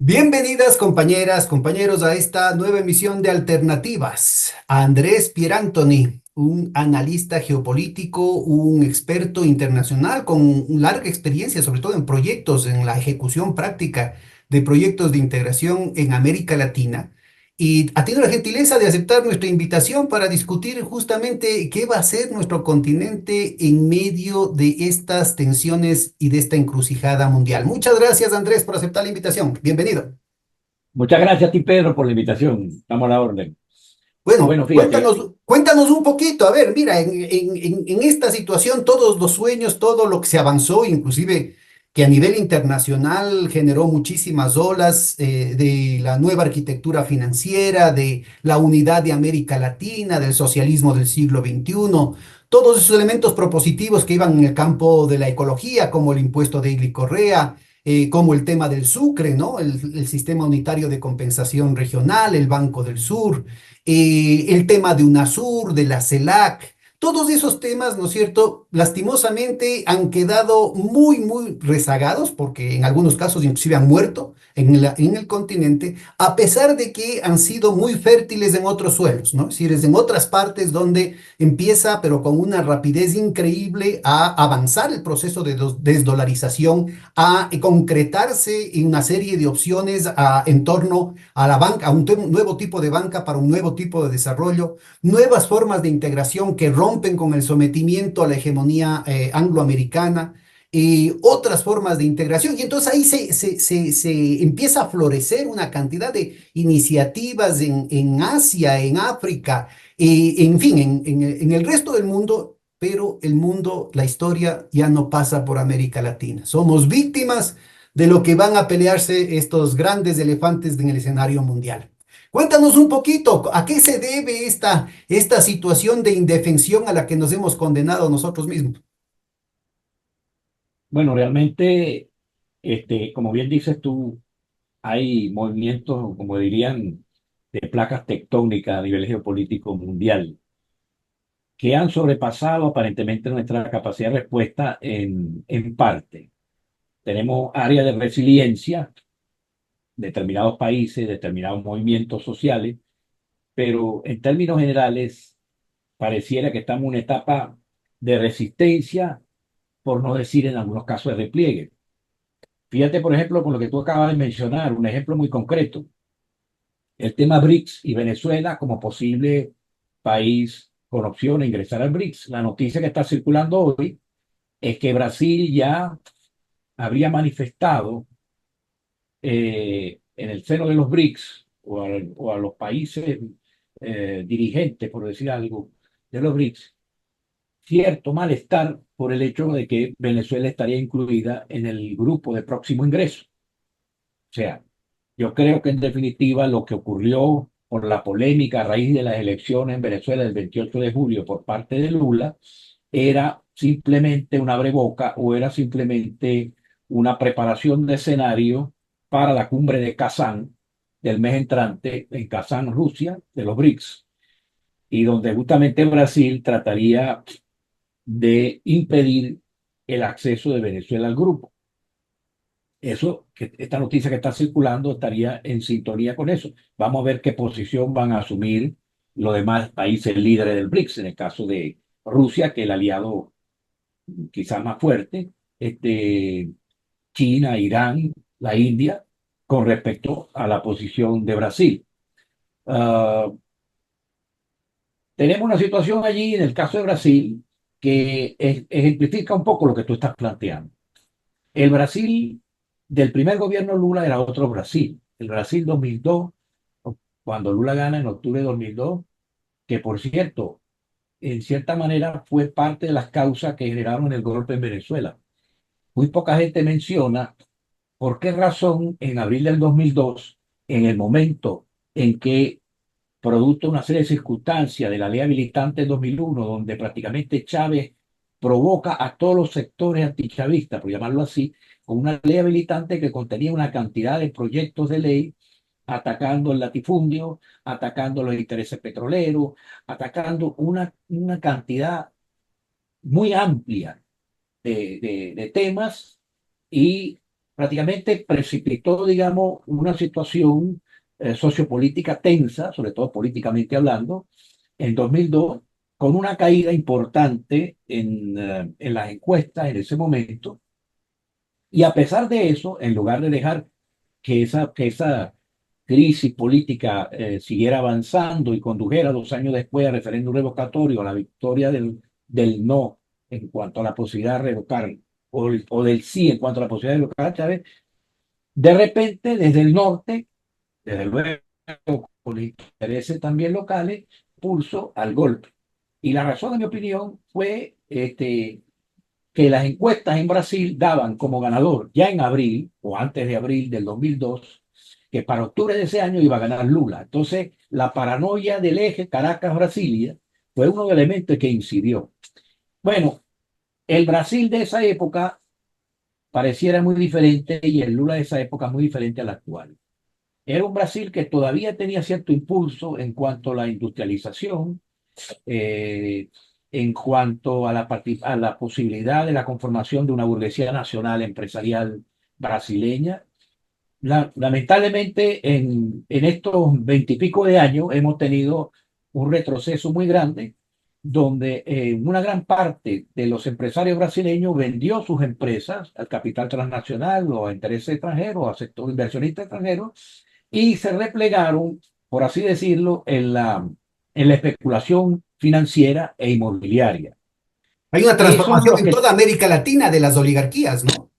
Bienvenidas compañeras, compañeros a esta nueva emisión de Alternativas. A Andrés Pierantoni, un analista geopolítico, un experto internacional con larga experiencia, sobre todo en proyectos, en la ejecución práctica de proyectos de integración en América Latina. Y ha tenido la gentileza de aceptar nuestra invitación para discutir justamente qué va a ser nuestro continente en medio de estas tensiones y de esta encrucijada mundial. Muchas gracias, Andrés, por aceptar la invitación. Bienvenido. Muchas gracias a ti, Pedro, por la invitación. Estamos a la orden. Bueno, Bueno, fíjate, cuéntanos un poquito. A ver, mira, en esta situación todos los sueños, todo lo que se avanzó, inclusive que a nivel internacional generó muchísimas olas de la nueva arquitectura financiera, de la unidad de América Latina, del socialismo del siglo XXI, todos esos elementos propositivos que iban en el campo de la ecología, como el impuesto de Igli Correa, como el tema del Sucre, ¿no? El sistema unitario de compensación regional, el Banco del Sur, el tema de UNASUR, de la CELAC, todos esos temas, ¿no es cierto?, lastimosamente han quedado muy rezagados, porque en algunos casos inclusive han muerto en el continente, a pesar de que han sido muy fértiles en otros suelos, ¿no? Es decir, es en otras partes donde empieza, pero con una rapidez increíble, a avanzar el proceso de desdolarización, a concretarse en una serie de opciones en torno a la banca, a un nuevo tipo de banca para un nuevo tipo de desarrollo, nuevas formas de integración que rompen con el sometimiento a la hegemonía angloamericana, otras formas de integración. Y entonces ahí se empieza a florecer una cantidad de iniciativas en Asia, en África, en fin, en el resto del mundo. Pero el mundo, la historia ya no pasa por América Latina. Somos víctimas de lo que van a pelearse estos grandes elefantes en el escenario mundial. Cuéntanos un poquito, ¿a qué se debe esta situación de indefensión a la que nos hemos condenado nosotros mismos? bueno, realmente, como bien dices tú, hay movimientos, como dirían, de placas tectónicas a nivel geopolítico mundial, que han sobrepasado aparentemente nuestra capacidad de respuesta en parte. Tenemos áreas de resiliencia, determinados países, determinados movimientos sociales, pero en términos generales, pareciera que estamos en una etapa de resistencia, por no decir en algunos casos de repliegue. Fíjate, por ejemplo, con lo que tú acabas de mencionar, un ejemplo muy concreto, el tema BRICS y Venezuela como posible país con opción a ingresar al BRICS. La noticia que está circulando hoy es que Brasil ya habría manifestado en el seno de los BRICS o a los países dirigentes, por decir algo, de los BRICS, cierto malestar por el hecho de que Venezuela estaría incluida en el grupo de próximo ingreso. O sea, yo creo que en definitiva lo que ocurrió por la polémica a raíz de las elecciones en Venezuela del 28 de julio por parte de Lula era simplemente una breboca o era simplemente una preparación de escenario para la cumbre de Kazán del mes entrante en Kazán, Rusia, de los BRICS, y donde justamente Brasil trataría de impedir el acceso de Venezuela al grupo. Eso, esta noticia que está circulando estaría en sintonía con eso. Vamos a ver qué posición van a asumir los demás países líderes del BRICS, en el caso de Rusia, que es el aliado quizás más fuerte, China, Irán, la India, con respecto a la posición de Brasil. Ah, tenemos una situación allí, en el caso de Brasil, que ejemplifica un poco lo que tú estás planteando. El Brasil del primer gobierno Lula era otro Brasil. El Brasil 2002, cuando Lula gana en octubre de 2002, que por cierto, en cierta manera fue parte de las causas que generaron el golpe en Venezuela. Muy poca gente menciona por qué razón en abril del 2002, en el momento en que, producto de una serie de circunstancias de la ley habilitante del 2001, donde prácticamente Chávez provoca a todos los sectores antichavistas, por llamarlo así, con una ley habilitante que contenía una cantidad de proyectos de ley atacando el latifundio, atacando los intereses petroleros, atacando una cantidad muy amplia de temas y prácticamente precipitó, digamos, una situación sociopolítica tensa, sobre todo políticamente hablando, en 2002, con una caída importante en las encuestas en ese momento. Y a pesar de eso, en lugar de dejar que esa crisis política siguiera avanzando y condujera 2 años después al referéndum revocatorio, a la victoria del no en cuanto a la posibilidad de revocar, o del sí en cuanto a la posibilidad de revocar a Chávez, de repente desde el norte, desde luego con intereses también locales, pulso al golpe. Y la razón, en mi opinión, fue que las encuestas en Brasil daban como ganador ya en abril o antes de abril del 2002, que para octubre de ese año iba a ganar Lula. Entonces, la paranoia del eje Caracas-Brasilia fue uno de los elementos que incidió. Bueno, el Brasil de esa época pareciera muy diferente y el Lula de esa época muy diferente al actual. Era un Brasil que todavía tenía cierto impulso en cuanto a la industrialización, eh, en cuanto a la posibilidad de la conformación de una burguesía nacional empresarial brasileña. Lamentablemente, en estos 20 y pico de años hemos tenido un retroceso muy grande, donde una gran parte de los empresarios brasileños vendió sus empresas al capital transnacional o a intereses extranjeros, a sector inversionista extranjero, y se replegaron, por así decirlo, en la especulación financiera e inmobiliaria. Hay una Eso es transformación lo en que toda América Latina de las oligarquías, ¿no?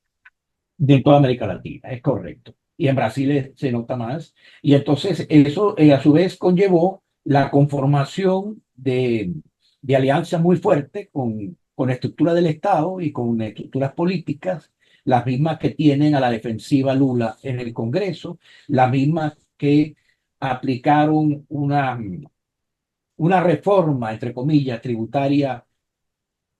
de toda América Latina, es correcto. Y en Brasil se nota más. Y entonces eso a su vez conllevó la conformación de alianzas muy fuertes con estructuras del Estado y con estructuras políticas, las mismas que tienen a la defensiva Lula en el Congreso, las mismas que aplicaron una reforma, entre comillas, tributaria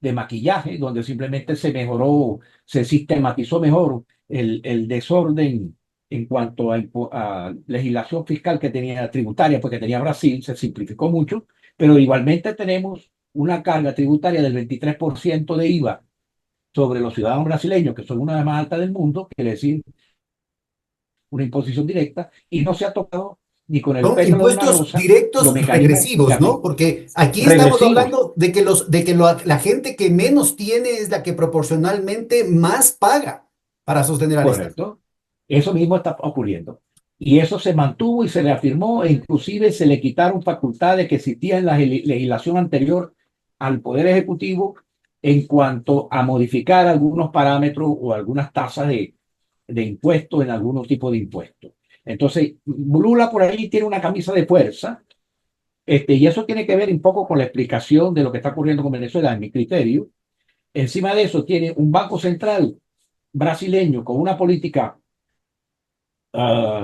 de maquillaje, donde simplemente se mejoró, se sistematizó mejor el desorden en cuanto a legislación fiscal que tenía tributaria, porque tenía Brasil, se simplificó mucho, pero igualmente tenemos una carga tributaria del 23% de IVA sobre los ciudadanos brasileños, que son una de las más altas del mundo, quiere decir una imposición directa, y no se ha tocado ni con el Son pétalo de una impuestos rosa los directos mecanismos regresivos, ¿no? Porque aquí estamos regresivos. hablando de que la gente que menos tiene es la que proporcionalmente más paga para sostener al Estado. Correcto. Eso mismo está ocurriendo. Y eso se mantuvo y se reafirmó e inclusive se le quitaron facultades que existían en la legislación anterior al Poder Ejecutivo en cuanto a modificar algunos parámetros o algunas tasas de impuestos en algunos tipos de impuestos. Entonces, Lula por ahí tiene una camisa de fuerza, y eso tiene que ver un poco con la explicación de lo que está ocurriendo con Venezuela, en mi criterio. Encima de eso, tiene un Banco Central brasileño con una política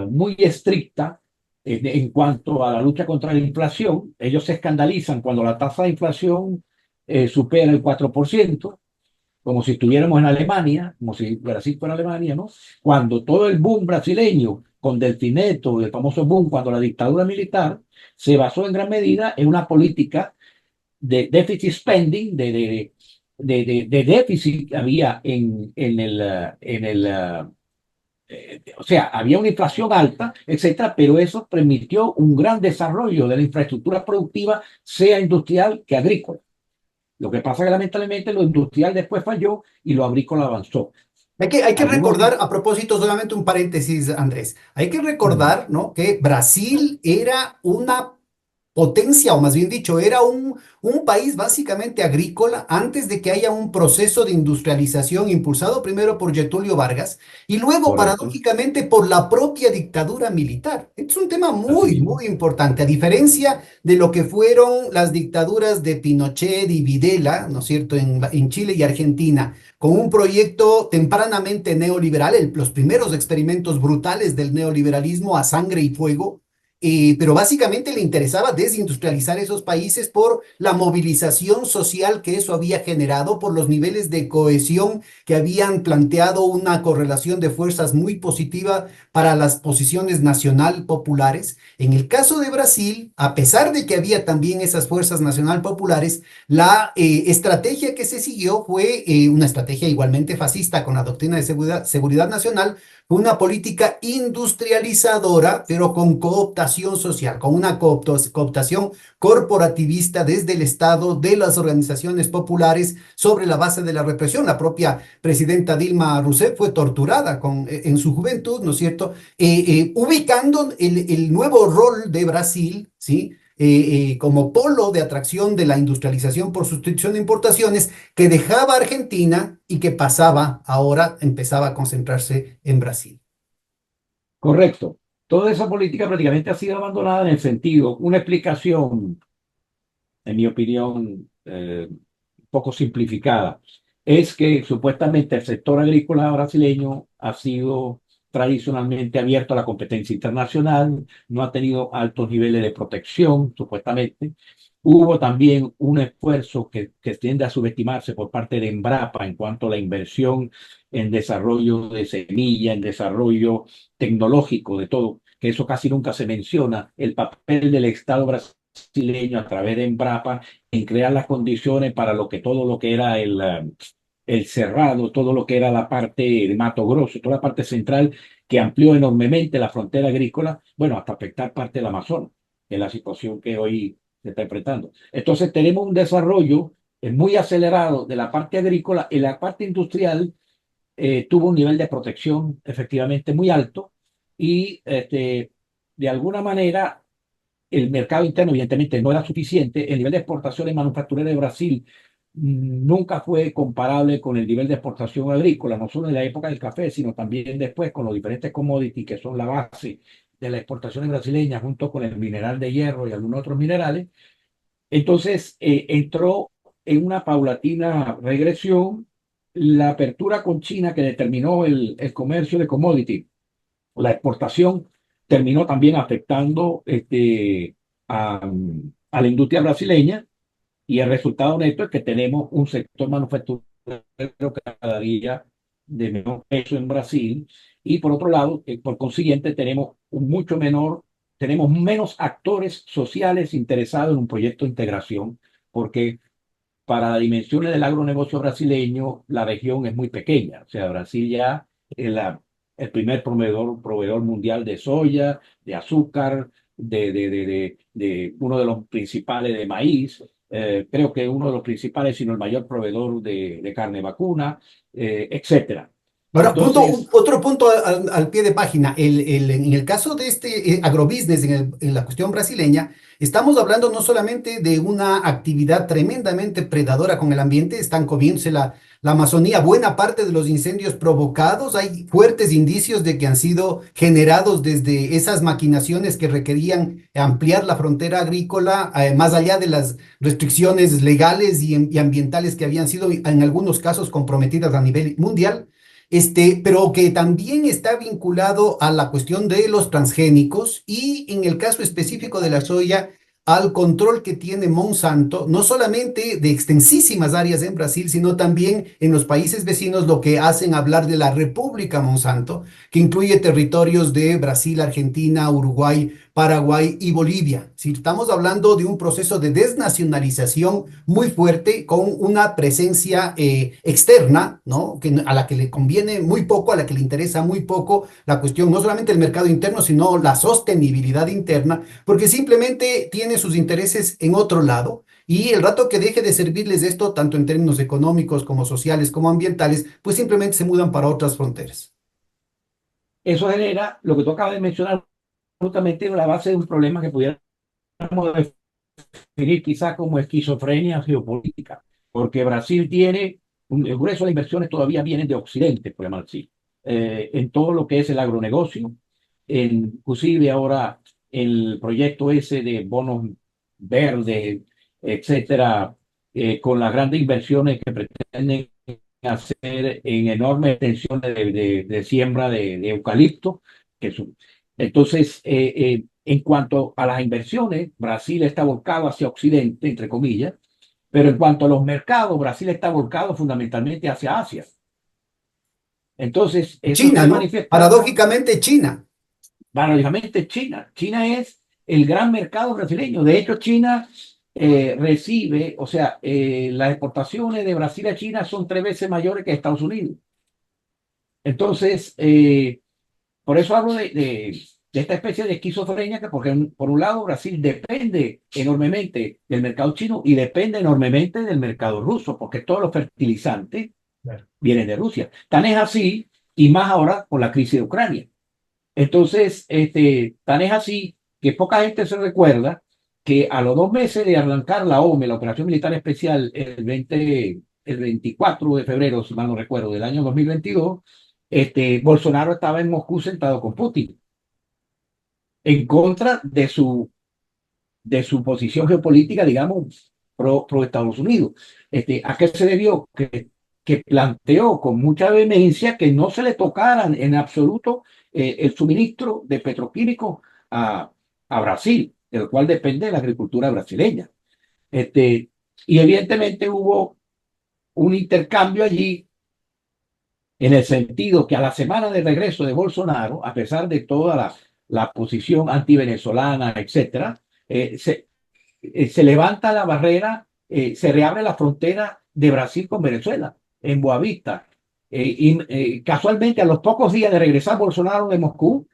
muy estricta en cuanto a la lucha contra la inflación. Ellos se escandalizan cuando la tasa de inflación supera el 4%, como si estuviéramos en Alemania, como si Brasil fuera Alemania, ¿no? Cuando todo el boom brasileño, con Delfineto, el famoso boom, cuando la dictadura militar, se basó en gran medida en una política de deficit spending, de déficit que había o sea, había una inflación alta, etcétera, pero eso permitió un gran desarrollo de la infraestructura productiva, sea industrial que agrícola. Lo que pasa es que lamentablemente lo industrial después falló y lo agrícola avanzó. Hay que Algunos. recordar, a propósito, solamente un paréntesis, Andrés, hay que Mm, recordar, ¿no? Que Brasil era una potencia, o más bien dicho, era un país básicamente agrícola antes de que haya un proceso de industrialización impulsado primero por Getúlio Vargas y luego, correcto, paradójicamente, por la propia dictadura militar. Es un tema así muy, mismo. muy importante, a diferencia de lo que fueron las dictaduras de Pinochet y Videla, ¿no es cierto?, en Chile y Argentina, con un proyecto tempranamente neoliberal, los primeros experimentos brutales del neoliberalismo a sangre y fuego pero básicamente le interesaba desindustrializar esos países por la movilización social que eso había generado, por los niveles de cohesión que habían planteado una correlación de fuerzas muy positiva para las posiciones nacional populares. En el caso de Brasil, a pesar de que había también esas fuerzas nacional populares, la estrategia que se siguió fue una estrategia igualmente fascista con la doctrina de seguridad nacional, una política industrializadora, pero con cooptación social, con una cooptación corporativista desde el Estado, de las organizaciones populares, sobre la base de la represión. La propia presidenta Dilma Rousseff fue torturada en su juventud, ¿no es cierto? Ubicando el nuevo rol de Brasil, ¿sí? Como polo de atracción de la industrialización por sustitución de importaciones que dejaba Argentina y que pasaba ahora, empezaba a concentrarse en Brasil. Correcto. Toda esa política prácticamente ha sido abandonada en el sentido, una explicación, en mi opinión, poco simplificada, es que supuestamente el sector agrícola brasileño ha sido tradicionalmente abierto a la competencia internacional, no ha tenido altos niveles de protección, supuestamente. Hubo también un esfuerzo que tiende a subestimarse por parte de Embrapa en cuanto a la inversión en desarrollo de semilla, en desarrollo tecnológico, de todo, que eso casi nunca se menciona, el papel del Estado brasileño a través de Embrapa en crear las condiciones para lo que todo lo que era el cerrado, todo lo que era la parte de Mato Grosso, toda la parte central que amplió enormemente la frontera agrícola, bueno, hasta afectar parte del Amazonas, que es la situación que hoy se está enfrentando. Entonces tenemos un desarrollo muy acelerado de la parte agrícola y la parte industrial tuvo un nivel de protección efectivamente muy alto y de alguna manera el mercado interno evidentemente no era suficiente, el nivel de exportaciones manufactureras de Brasil nunca fue comparable con el nivel de exportación agrícola, no solo en la época del café, sino también después con los diferentes commodities que son la base de las exportaciones brasileñas, junto con el mineral de hierro y algunos otros minerales. Entonces entró en una paulatina regresión la apertura con China que determinó el comercio de commodities, la exportación terminó también afectando a la industria brasileña y el resultado neto es que tenemos un sector manufacturero cada día de menor peso en Brasil y por otro lado, por consiguiente, tenemos menos actores sociales interesados en un proyecto de integración porque para las dimensiones del agronegocio brasileño, la región es muy pequeña. O sea, Brasil ya es el primer proveedor mundial de soya, de azúcar, de uno de los principales de maíz. Creo que uno de los principales, sino el mayor proveedor de carne vacuna, etcétera. Ahora, Entonces, otro punto al pie de página. En el caso de este agrobusiness, en la cuestión brasileña, estamos hablando no solamente de una actividad tremendamente predadora con el ambiente, están comiéndose la Amazonía, buena parte de los incendios provocados, hay fuertes indicios de que han sido generados desde esas maquinaciones que requerían ampliar la frontera agrícola, más allá de las restricciones legales y ambientales que habían sido en algunos casos comprometidas a nivel mundial, pero que también está vinculado a la cuestión de los transgénicos y en el caso específico de la soya, al control que tiene Monsanto, no solamente de extensísimas áreas en Brasil, sino también en los países vecinos, lo que hacen hablar de la República Monsanto, que incluye territorios de Brasil, Argentina, Uruguay, Paraguay y Bolivia. Si estamos hablando de un proceso de desnacionalización muy fuerte con una presencia externa, ¿no? A la que le conviene muy poco, a la que le interesa muy poco la cuestión, no solamente el mercado interno, sino la sostenibilidad interna, porque simplemente tiene sus intereses en otro lado. Y el rato que deje de servirles esto, tanto en términos económicos como sociales como ambientales, pues simplemente se mudan para otras fronteras. eso genera lo que tú acabas de mencionar, justamente la base de un problema que pudiéramos definir quizás como esquizofrenia geopolítica, porque Brasil tiene, el grueso de las inversiones todavía vienen de Occidente, por llamar así, en todo lo que es el agronegocio, inclusive ahora el proyecto ese de bonos verdes, etcétera, con las grandes inversiones que pretenden hacer en enormes extensiones de siembra de eucalipto. Que entonces, En cuanto a las inversiones, Brasil está volcado hacia Occidente, entre comillas, pero en cuanto a los mercados, Brasil está volcado fundamentalmente hacia Asia. Entonces, eso China, se ¿no? manifiesta Paradójicamente China. paradójicamente China. China es el gran mercado brasileño. De hecho, China recibe, o sea, las exportaciones de Brasil a China son 3 veces mayores que Estados Unidos. Entonces, por eso hablo de esta especie de esquizofrenia, que porque por un lado Brasil depende enormemente del mercado chino y depende enormemente del mercado ruso, porque todos los fertilizantes Claro. vienen de Rusia. Tan es así, y más ahora con la crisis de Ucrania. Entonces, tan es así que poca gente se recuerda que a los 2 meses de arrancar la OME, la Operación Militar Especial, el 24 de febrero, si mal no recuerdo, del año 2022, Bolsonaro estaba en Moscú sentado con Putin, en contra de su posición geopolítica, digamos, pro Estados Unidos. ¿A qué se debió? Que planteó con mucha vehemencia que no se le tocaran en absoluto el suministro de petroquímicos a Brasil, del cual depende la agricultura brasileña. Y evidentemente hubo un intercambio allí en el sentido que a la semana de regreso de Bolsonaro, a pesar de toda la posición antivenezolana, etcétera, se levanta la barrera, se reabre la frontera de Brasil con Venezuela, en Boavista. Casualmente, a los pocos días de regresar Bolsonaro de Moscú,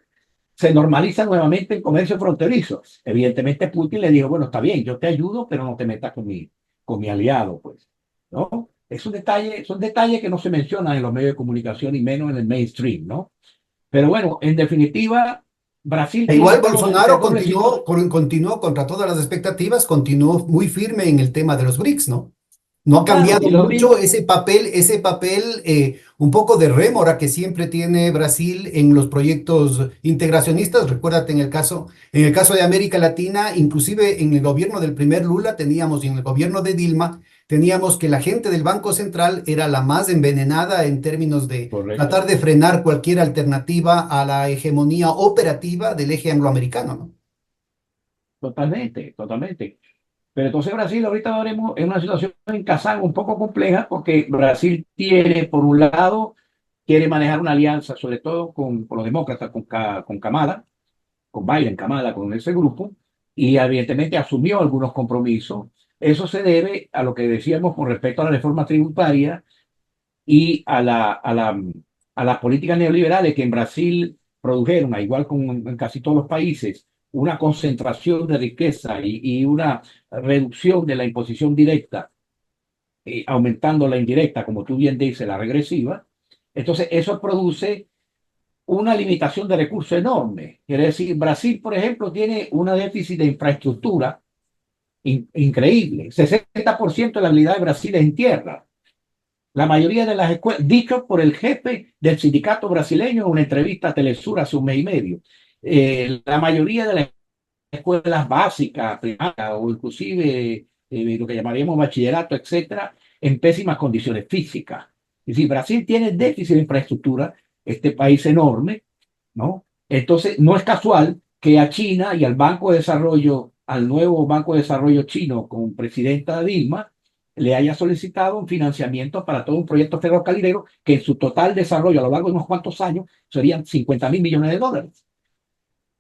se normaliza nuevamente el comercio fronterizo. Evidentemente, Putin le dijo, bueno, está bien, yo te ayudo, pero no te metas con mi aliado, pues, ¿no? Son detalles que no se mencionan en los medios de comunicación y menos en el mainstream, ¿no? Pero bueno, en definitiva, Brasil E tiene igual esta Bolsonaro doble situación. continuó contra todas las expectativas, continuó muy firme en el tema de los BRICS, ¿no? No ha Claro, cambiado y los mucho mismos, ese papel un poco de rémora que siempre tiene Brasil en los proyectos integracionistas. Recuérdate en el caso de América Latina, inclusive en el gobierno del primer Lula teníamos y en el gobierno de Dilma teníamos que la gente del Banco Central era la más envenenada en términos de correcto. tratar de frenar cualquier alternativa a la hegemonía operativa del eje angloamericano, ¿no? Totalmente, totalmente. Pero entonces Brasil ahorita veremos en una situación en Kazán un poco compleja porque Brasil tiene, por un lado, quiere manejar una alianza, sobre todo con los demócratas, con Kamala, con Biden, Kamala, con ese grupo, y evidentemente asumió algunos compromisos. Eso se debe a lo que decíamos con respecto a la reforma tributaria y a las políticas neoliberales que en Brasil produjeron, a igual como en casi todos los países, una concentración de riqueza y una reducción de la imposición directa, aumentando la indirecta, como tú bien dices, la regresiva. Entonces, eso produce una limitación de recursos enorme. Quiere decir, Brasil, por ejemplo, tiene una déficit de infraestructura increíble. 60% de la habilidad de Brasil es en tierra. La mayoría de las escuelas, dicho por el jefe del sindicato brasileño en una entrevista a Telesur hace un mes y medio, la mayoría de las escuelas básicas, primarias o inclusive lo que llamaríamos bachillerato, etcétera, en pésimas condiciones físicas. Es decir, Brasil tiene déficit de infraestructura, este país enorme, ¿no? Entonces, no es casual que a China y al Banco de Desarrollo, al nuevo Banco de Desarrollo chino con presidenta Dilma, le haya solicitado un financiamiento para todo un proyecto ferrocarrilero que en su total desarrollo a lo largo de unos cuantos años serían 50.000 millones de dólares.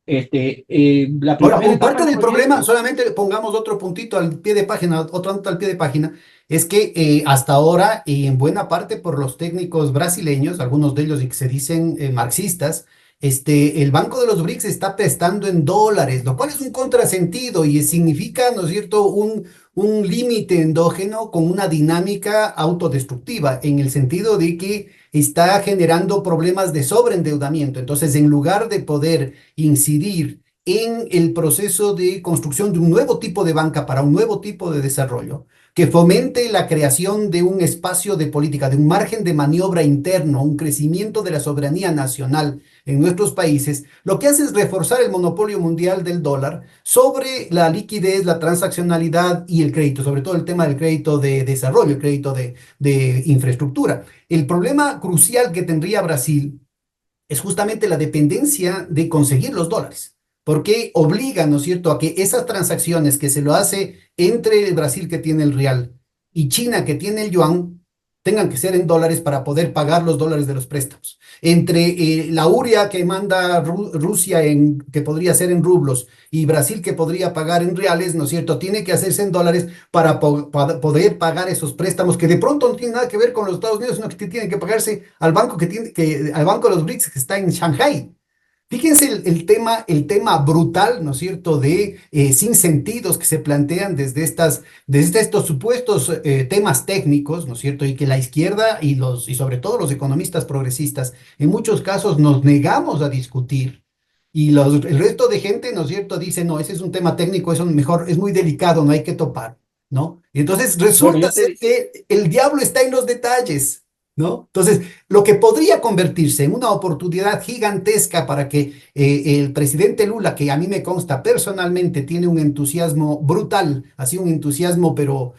La Ahora, primera etapa parte del del problema, proyecto, solamente pongamos otro puntito al pie de página, otro punto al pie de página, es que hasta ahora, y en buena parte por los técnicos brasileños, algunos de ellos y que se dicen marxistas, el Banco de los BRICS está prestando en dólares, lo cual es un contrasentido y significa, ¿no es cierto?, un límite endógeno con una dinámica autodestructiva, en el sentido de que está generando problemas de sobreendeudamiento. Entonces, en lugar de poder incidir en el proceso de construcción de un nuevo tipo de banca para un nuevo tipo de desarrollo, que fomente la creación de un espacio de política, de un margen de maniobra interno, un crecimiento de la soberanía nacional en nuestros países, lo que hace es reforzar el monopolio mundial del dólar sobre la liquidez, la transaccionalidad y el crédito, sobre todo el tema del crédito de desarrollo, el crédito de infraestructura. El problema crucial que tendría Brasil es justamente la dependencia de conseguir los dólares. porque obliga, ¿no es cierto?, a que esas transacciones que se lo hace entre el Brasil que tiene el real y China que tiene el yuan, tengan que ser en dólares para poder pagar los dólares de los préstamos. Entre la URIA que manda Rusia, que podría ser en rublos, y Brasil que podría pagar en reales, ¿no es cierto?, tiene que hacerse en dólares para poder pagar esos préstamos que de pronto no tienen nada que ver con los Estados Unidos, sino que tienen que pagarse al banco al banco de los BRICS que está en Shanghai. Fíjense el tema brutal, ¿no es cierto?, de sinsentidos que se plantean desde estos supuestos temas técnicos, ¿no es cierto?, y que la izquierda y sobre todo los economistas progresistas en muchos casos nos negamos a discutir. Y el resto de gente, ¿no es cierto?, dice, no, ese es un tema técnico, eso mejor, es muy delicado, no hay que topar, ¿no? Y entonces Bueno, resulta ser que el diablo está en los detalles. ¿No? Entonces, lo que podría convertirse en una oportunidad gigantesca para que el presidente Lula, que a mí me consta personalmente, tiene un entusiasmo brutal, así un entusiasmo pero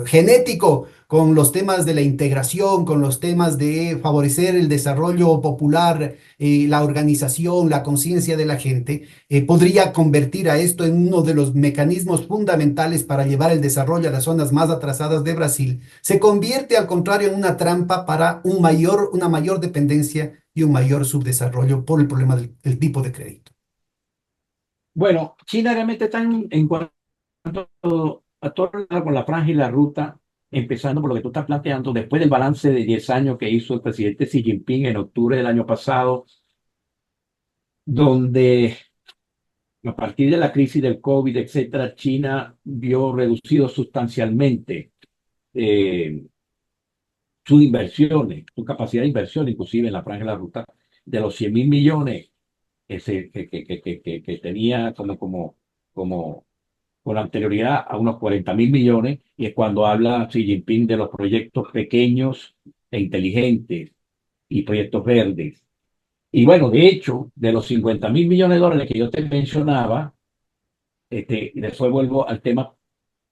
genético con los temas de la integración, con los temas de favorecer el desarrollo popular, la organización, la conciencia de la gente, podría convertir a esto en uno de los mecanismos fundamentales para llevar el desarrollo a las zonas más atrasadas de Brasil. Se convierte al contrario en una trampa para una mayor dependencia y un mayor subdesarrollo por el problema del tipo de crédito. bueno, China realmente está en cuanto a todo con la franja y la ruta, empezando por lo que tú estás planteando, después del balance de 10 años que hizo el presidente Xi Jinping en octubre del año pasado, donde a partir de la crisis del COVID, etcétera, China vio reducido sustancialmente eh, sus inversiones, su capacidad de inversión, inclusive en la franja de la ruta, de los 100.000 millones que tenía como con anterioridad a unos 40.000 millones, y es cuando habla Xi Jinping de los proyectos pequeños e inteligentes y proyectos verdes. Y bueno, de hecho, de los 50.000 millones de dólares que yo te mencionaba, y después vuelvo al tema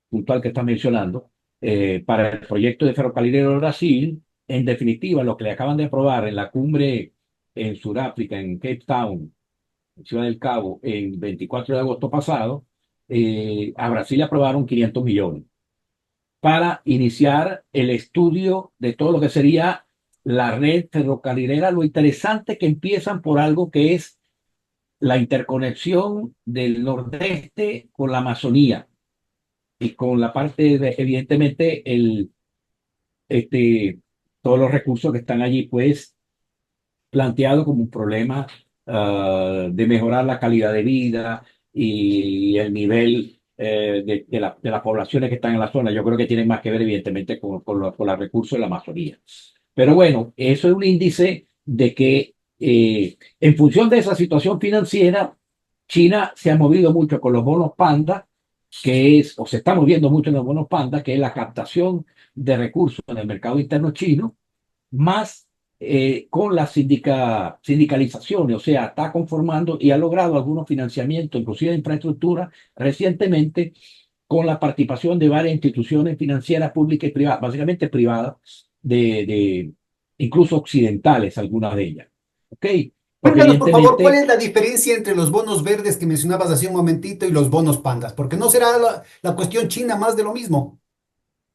puntual que estás mencionando, para el proyecto de ferrocarrilero de Brasil, en definitiva, lo que le acaban de aprobar en la cumbre en Sudáfrica, en Cape Town, en Ciudad del Cabo, el 24 de agosto pasado, a Brasil le aprobaron 500 millones para iniciar el estudio de todo lo que sería la red ferrocarrilera. Lo interesante que empiezan por algo que es la interconexión del Nordeste con la Amazonía y con la parte de, evidentemente, este, todos los recursos que están allí, pues planteado como un problema de mejorar la calidad de vida y el nivel de las poblaciones que están en la zona. Yo creo que tiene más que ver, evidentemente, con los recursos de la Amazonía. Pero bueno, eso es un índice de que en función de esa situación financiera, China se ha movido mucho con los bonos panda, o se está moviendo mucho en los bonos panda, que es la captación de recursos en el mercado interno chino, más con las sindicalizaciones, o sea, está conformando y ha logrado algunos financiamientos, inclusive de infraestructura, recientemente con la participación de varias instituciones financieras públicas y privadas, básicamente privadas, de incluso occidentales, algunas de ellas. ¿Ok? Porque Cuéntanos, por favor, ¿cuál evidentemente, es la diferencia entre los bonos verdes que mencionabas hace un momentito y los bonos pandas? Porque no será la cuestión china más de lo mismo.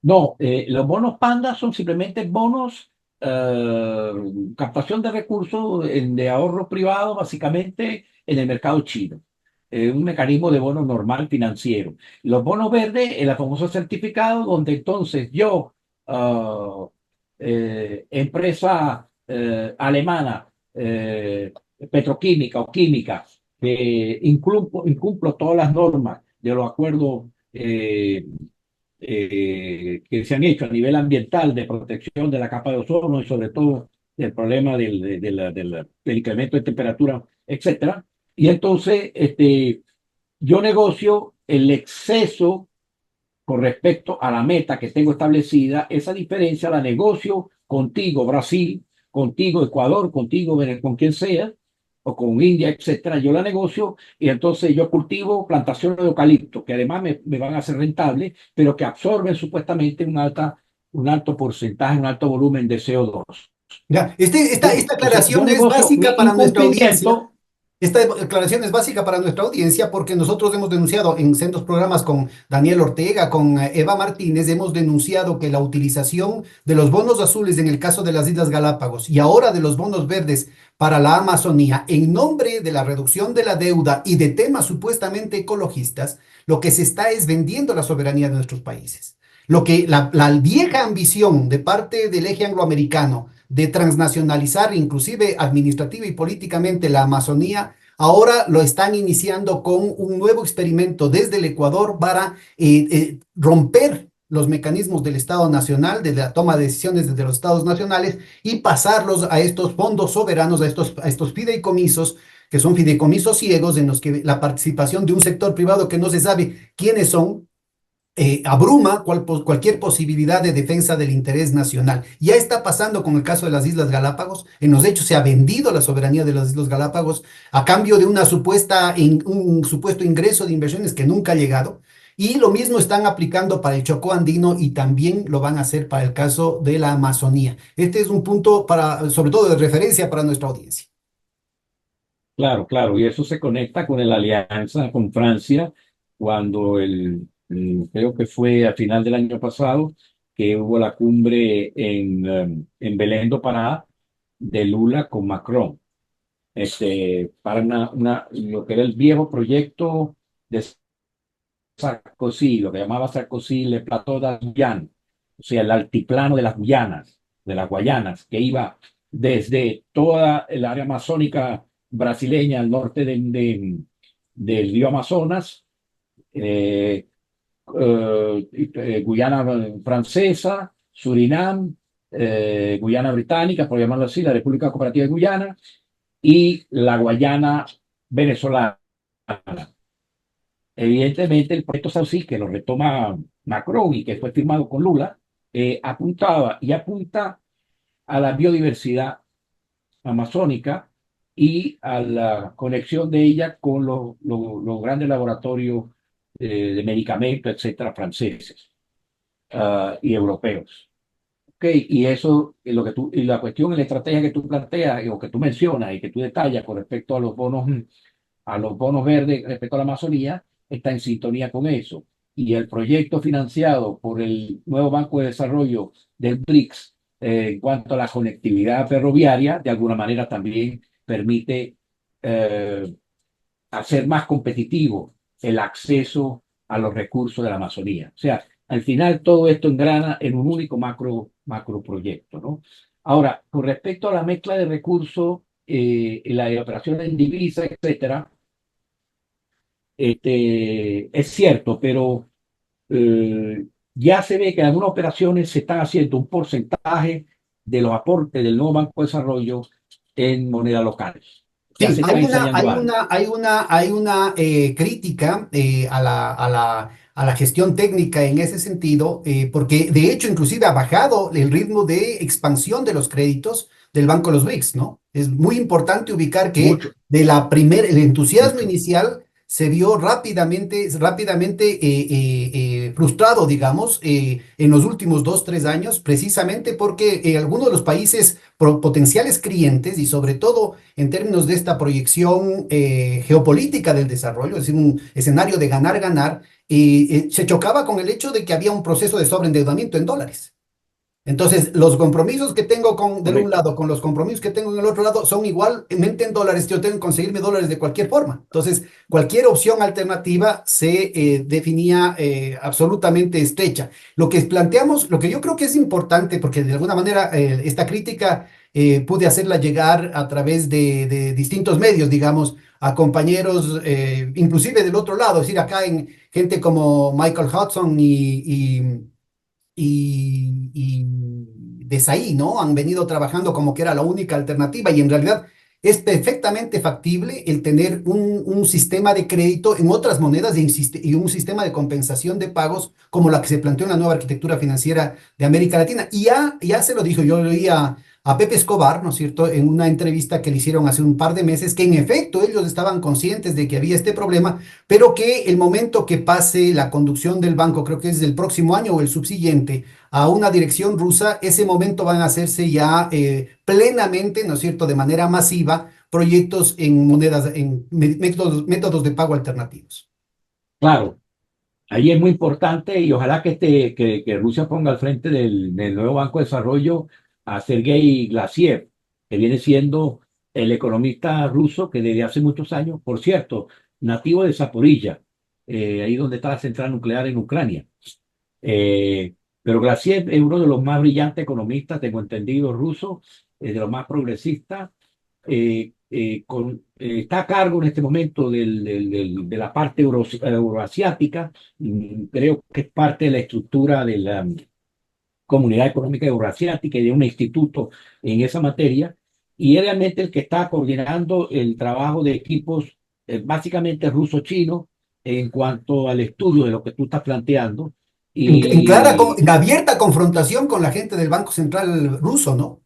no, los bonos panda son simplemente bonos, eh, captación de recursos de ahorro privado, básicamente en el mercado chino. Un mecanismo de bono normal financiero. Los bonos verdes, el famoso certificado, donde entonces yo, empresa alemana, petroquímica o química, que incumplo todas las normas de los acuerdos que se han hecho a nivel ambiental de protección de la capa de ozono y sobre todo del problema del incremento de temperatura, etcétera. Y entonces yo negocio el exceso con respecto a la meta que tengo establecida. Esa diferencia la negocio contigo, Brasil, contigo, Ecuador, contigo, con quien sea, o con India, etcétera. Yo la negocio y entonces yo cultivo plantaciones de eucalipto, que además me van a ser rentables, pero que absorben supuestamente un alto porcentaje, un alto volumen de CO2. Ya, esta O sea, yo aclaración es negocio mi básica para nuestra audiencia. incumplimiento. Esta aclaración es básica para nuestra audiencia porque nosotros hemos denunciado en sendos programas con Daniel Ortega, con Eva Martínez, hemos denunciado que la utilización de los bonos azules en el caso de las Islas Galápagos y ahora de los bonos verdes para la Amazonía, en nombre de la reducción de la deuda y de temas supuestamente ecologistas, lo que se está es vendiendo la soberanía de nuestros países. Lo que la vieja ambición de parte del eje angloamericano de transnacionalizar inclusive administrativa y políticamente la Amazonía, ahora lo están iniciando con un nuevo experimento desde el Ecuador para romper los mecanismos del Estado Nacional, de la toma de decisiones desde los Estados nacionales y pasarlos a estos fondos soberanos, a estos fideicomisos, que son fideicomisos ciegos en los que la participación de un sector privado que no se sabe quiénes son, abruma cualquier posibilidad de defensa del interés nacional. Ya está pasando con el caso de las Islas Galápagos. En los hechos se ha vendido la soberanía de las Islas Galápagos a cambio de un supuesto ingreso de inversiones que nunca ha llegado. Y lo mismo están aplicando para el Chocó andino y también lo van a hacer para el caso de la Amazonía. Este es un punto sobre todo de referencia para nuestra audiencia. Claro, claro, y eso se conecta con la alianza con Francia cuando creo que fue a final del año pasado que hubo la cumbre en Belén do Pará de Lula con Macron, para lo que era el viejo proyecto de Sarkozy, lo que llamaba Sarkozy Le Plateau de Guyane, o sea, el altiplano de las Guyanas, de las Guayanas, que iba desde toda el área amazónica brasileña al norte del río Amazonas, eh, Guyana francesa, Surinam, Guyana británica, por llamarlo así, la República Cooperativa de Guyana, y la Guayana venezolana. Evidentemente, el proyecto Saucy, que lo retoma Macron y que fue firmado con Lula, apuntaba y apunta a la biodiversidad amazónica y a la conexión de ella con los grandes laboratorios de medicamentos, etcétera, franceses y europeos. Okay, y eso, y la cuestión y la estrategia que tú planteas o que tú mencionas y que tú detallas con respecto a los bonos verdes respecto a la Amazonía, está en sintonía con eso. Y el proyecto financiado por el nuevo Banco de Desarrollo del BRICS, en cuanto a la conectividad ferroviaria, de alguna manera también permite eh, hacer más competitivo el acceso a los recursos de la Amazonía. O sea, al final todo esto engrana en un único macro proyecto, ¿no? Ahora, con respecto a la mezcla de recursos, la de operaciones en divisa, etcétera, es cierto, pero ya se ve que en algunas operaciones se están haciendo un porcentaje de los aportes del nuevo Banco de Desarrollo en moneda local. Ya Sí, se está ensayando algo. hay una crítica a la gestión técnica en ese sentido, porque de hecho inclusive ha bajado el ritmo de expansión de los créditos del Banco de los BRICS, ¿no? Es muy importante ubicar que Mucho, el entusiasmo mucho. inicial se vio rápidamente frustrado, digamos, en los últimos 2, 3 años, precisamente porque algunos de los países potenciales clientes y sobre todo en términos de esta proyección geopolítica del desarrollo, es decir, un escenario de ganar-ganar, se chocaba con el hecho de que había un proceso de sobreendeudamiento en dólares. Entonces, los compromisos que tengo del un Correcto. lado con los compromisos que tengo en el otro lado son igualmente en dólares. Yo tengo que conseguirme dólares de cualquier forma. Entonces, cualquier opción alternativa se definía absolutamente estrecha. Lo que planteamos, lo que yo creo que es importante, porque de alguna manera esta crítica pude hacerla llegar a través de distintos medios, digamos, a compañeros, inclusive del otro lado, es decir, acá en gente como Michael Hudson y Desailly, ¿no? Han venido trabajando como que era la única alternativa y en realidad es perfectamente factible el tener un sistema de crédito en otras monedas y un sistema de compensación de pagos como la que se planteó en la nueva arquitectura financiera de América Latina. Y ya se lo dijo, yo leí a Pepe Escobar, ¿no es cierto?, en una entrevista que le hicieron hace un par de meses, que en efecto ellos estaban conscientes de que había este problema, pero que el momento que pase la conducción del banco, creo que es el próximo año o el subsiguiente, a una dirección rusa, ese momento van a hacerse ya plenamente, ¿no es cierto?, de manera masiva, proyectos en monedas, en métodos de pago alternativos. Claro, ahí es muy importante y ojalá que Rusia ponga al frente del nuevo Banco de Desarrollo a Sergei Glasiev, que viene siendo el economista ruso que desde hace muchos años, por cierto, nativo de Zaporilla, ahí donde está la central nuclear en Ucrania. Eh, pero Glasiev es uno de los más brillantes economistas, tengo entendido, ruso, de los más progresistas. Está a cargo en este momento de la parte euroasiática. Creo que es parte de la estructura de la Comunidad Económica Euroasiática y de un instituto en esa materia. Y es realmente el que está coordinando el trabajo de equipos básicamente ruso-chino en cuanto al estudio de lo que tú estás planteando. Y En abierta confrontación con la gente del Banco Central ruso, ¿no?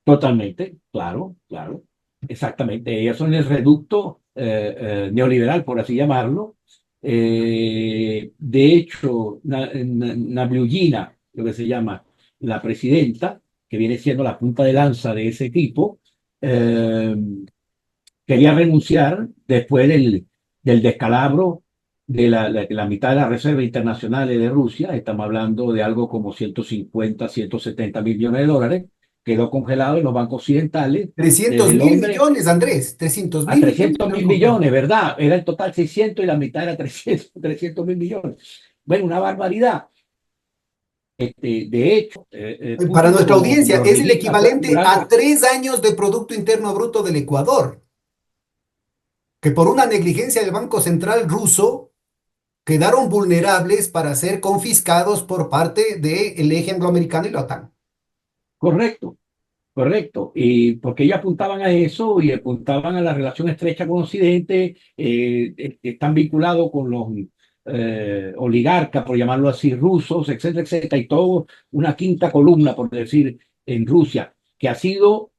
totalmente, claro, claro, exactamente. Ellos son el reducto neoliberal, por así llamarlo. De hecho, Nabiullina, lo que se llama la presidenta, que viene siendo la punta de lanza de ese tipo, eh, quería renunciar después del descalabro de la mitad de la Reserva Internacional de Rusia. Estamos hablando de algo como 150, 170 millones de dólares. Quedó congelado en los bancos occidentales, trescientos desde mil Londres millones, Andrés, 300 a mil millones 300 lo mil congelado. millones, ¿verdad? Era en total 600 y la mitad era 300 mil millones. Bueno, una barbaridad. De hecho, Para Putin nuestra como audiencia, lo es el registra fue equivalente a acumulando. 3 años de Producto Interno Bruto del Ecuador, que por una negligencia del Banco Central ruso quedaron vulnerables para ser confiscados por parte del eje angloamericano y la OTAN. Correcto. Correcto, y porque ellos apuntaban a eso y apuntaban a la relación estrecha con Occidente, están vinculados con los oligarcas, por llamarlo así, rusos, etcétera, etcétera, y todo una quinta columna, por decir, en Rusia, que ha sido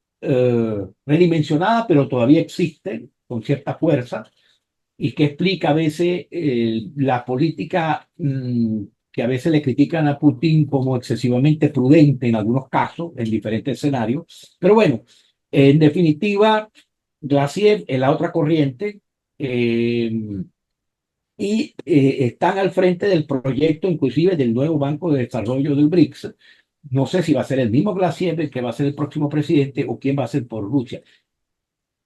redimensionada, pero todavía existe con cierta fuerza y que explica a veces la política que a veces le critican a Putin como excesivamente prudente en algunos casos, en diferentes escenarios. Pero bueno, en definitiva, Glacier es la otra corriente eh, y están al frente del proyecto, inclusive del nuevo Banco de Desarrollo del BRICS. No sé si va a ser el mismo Glacier el que va a ser el próximo presidente o quién va a ser por Rusia.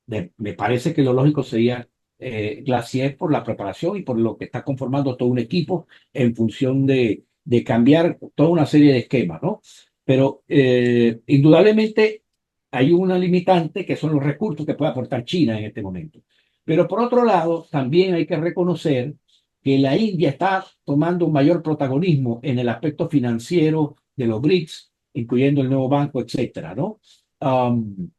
Me parece que lo lógico sería Glacier por la preparación y por lo que está conformando todo un equipo en función de cambiar toda una serie de esquemas, ¿no? Pero indudablemente hay una limitante que son los recursos que puede aportar China en este momento. Pero por otro lado, también hay que reconocer que la India está tomando un mayor protagonismo en el aspecto financiero de los BRICS, incluyendo el nuevo banco, etcétera, ¿no? Um,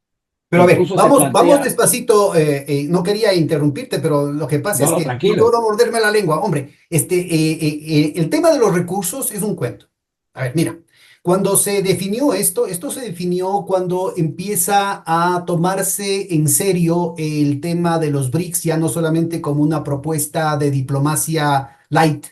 Pero a ver, Incluso se vamos plantea, despacito. No quería interrumpirte, pero lo que pasa no, es no, que no puedo tranquilo, morderme la lengua. Hombre, el tema de los recursos es un cuento. A ver, mira, cuando se definió esto se definió cuando empieza a tomarse en serio el tema de los BRICS, ya no solamente como una propuesta de diplomacia light,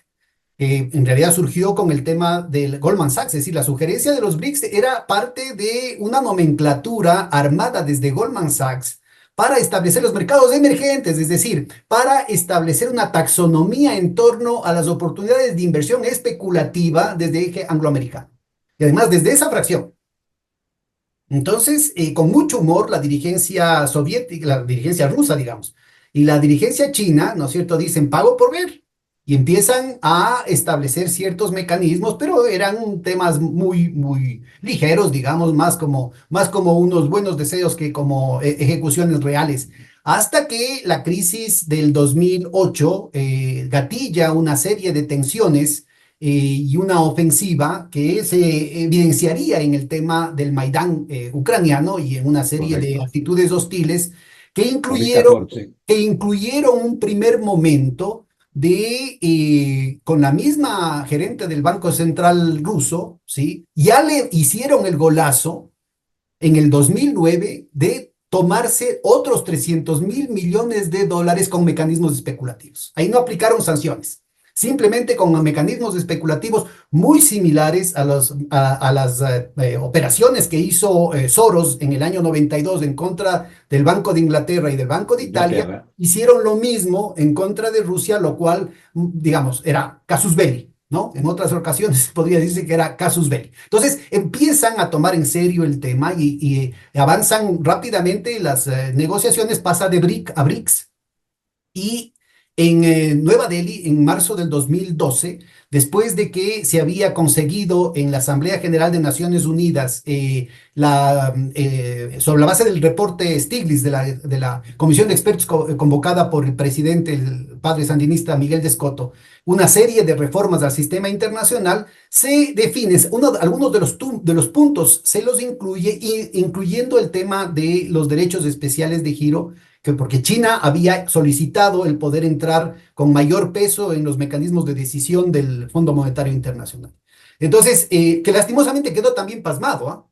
que en realidad surgió con el tema del Goldman Sachs, es decir, la sugerencia de los BRICS era parte de una nomenclatura armada desde Goldman Sachs para establecer los mercados emergentes, es decir, para establecer una taxonomía en torno a las oportunidades de inversión especulativa desde eje angloamericano. Y además desde esa fracción. Entonces, con mucho humor, la dirigencia soviética, la dirigencia rusa, digamos, y la dirigencia china, ¿no es cierto?, dicen pago por ver y empiezan a establecer ciertos mecanismos, pero eran temas muy, muy ligeros, digamos, más como unos buenos deseos que como ejecuciones reales. Hasta que la crisis del 2008 gatilla una serie de tensiones y una ofensiva que se evidenciaría en el tema del Maidán ucraniano y en una serie de correcto, actitudes hostiles que incluyeron, 2014, que incluyeron un primer momento con la misma gerente del Banco Central ruso, ¿sí? Ya le hicieron el golazo en el 2009 de tomarse otros 300 mil millones de dólares con mecanismos especulativos. Ahí no aplicaron sanciones. simplemente con mecanismos especulativos muy similares a las operaciones que hizo Soros en el año 92 en contra del Banco de Inglaterra y del Banco de Italia. Inglaterra. Hicieron lo mismo en contra de Rusia, lo cual, digamos, era casus belli. ¿No? En otras ocasiones podría decirse que era casus belli. Entonces empiezan a tomar en serio el tema y avanzan rápidamente las negociaciones, pasa de BRIC a BRICS. Y en Nueva Delhi, en marzo del 2012, después de que se había conseguido en la Asamblea General de Naciones Unidas, sobre la base del reporte Stiglitz de la Comisión de Expertos convocada por el presidente, el padre sandinista Miguel de Escoto, una serie de reformas al sistema internacional, se define, algunos de los puntos se los incluye, incluyendo el tema de los derechos especiales de giro, que porque China había solicitado el poder entrar con mayor peso en los mecanismos de decisión del Fondo Monetario Internacional. Entonces, que lastimosamente quedó también pasmado, ¿ah?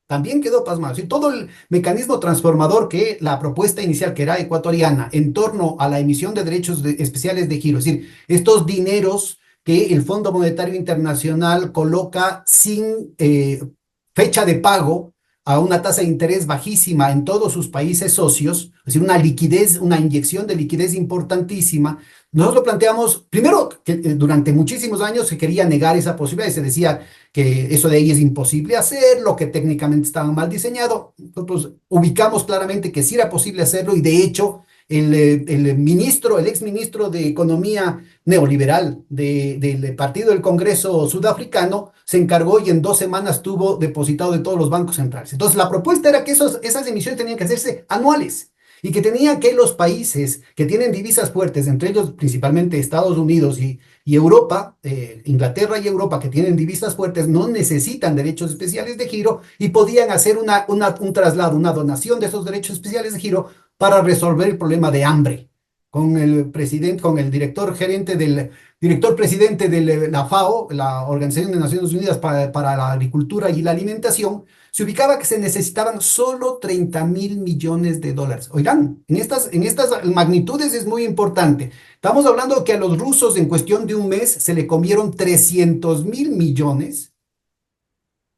También quedó pasmado. Sí, todo el mecanismo transformador que la propuesta inicial, que era ecuatoriana, en torno a la emisión de derechos especiales de giro, es decir, estos dineros que el Fondo Monetario Internacional coloca sin fecha de pago a una tasa de interés bajísima en todos sus países socios, es decir, una liquidez, una inyección de liquidez importantísima. Nosotros planteamos, primero, que durante muchísimos años se quería negar esa posibilidad y se decía que eso de ahí es imposible hacerlo, que técnicamente estaba mal diseñado. Nosotros ubicamos claramente que sí era posible hacerlo y de hecho el exministro de Economía neoliberal del Partido del Congreso sudafricano se encargó y en 2 semanas tuvo depositado de todos los bancos centrales. Entonces la propuesta era que esas emisiones tenían que hacerse anuales y que tenían que los países que tienen divisas fuertes, entre ellos principalmente Estados Unidos y Europa, Inglaterra y Europa, que tienen divisas fuertes, no necesitan derechos especiales de giro y podían hacer un traslado, una donación de esos derechos especiales de giro para resolver el problema de hambre. Con el presidente, con el director presidente de la FAO, la Organización de Naciones Unidas para la Agricultura y la Alimentación, se ubicaba que se necesitaban solo 30.000 millones de dólares. Oigan, en estas magnitudes es muy importante. Estamos hablando que a los rusos en cuestión de un mes se le comieron 300.000 millones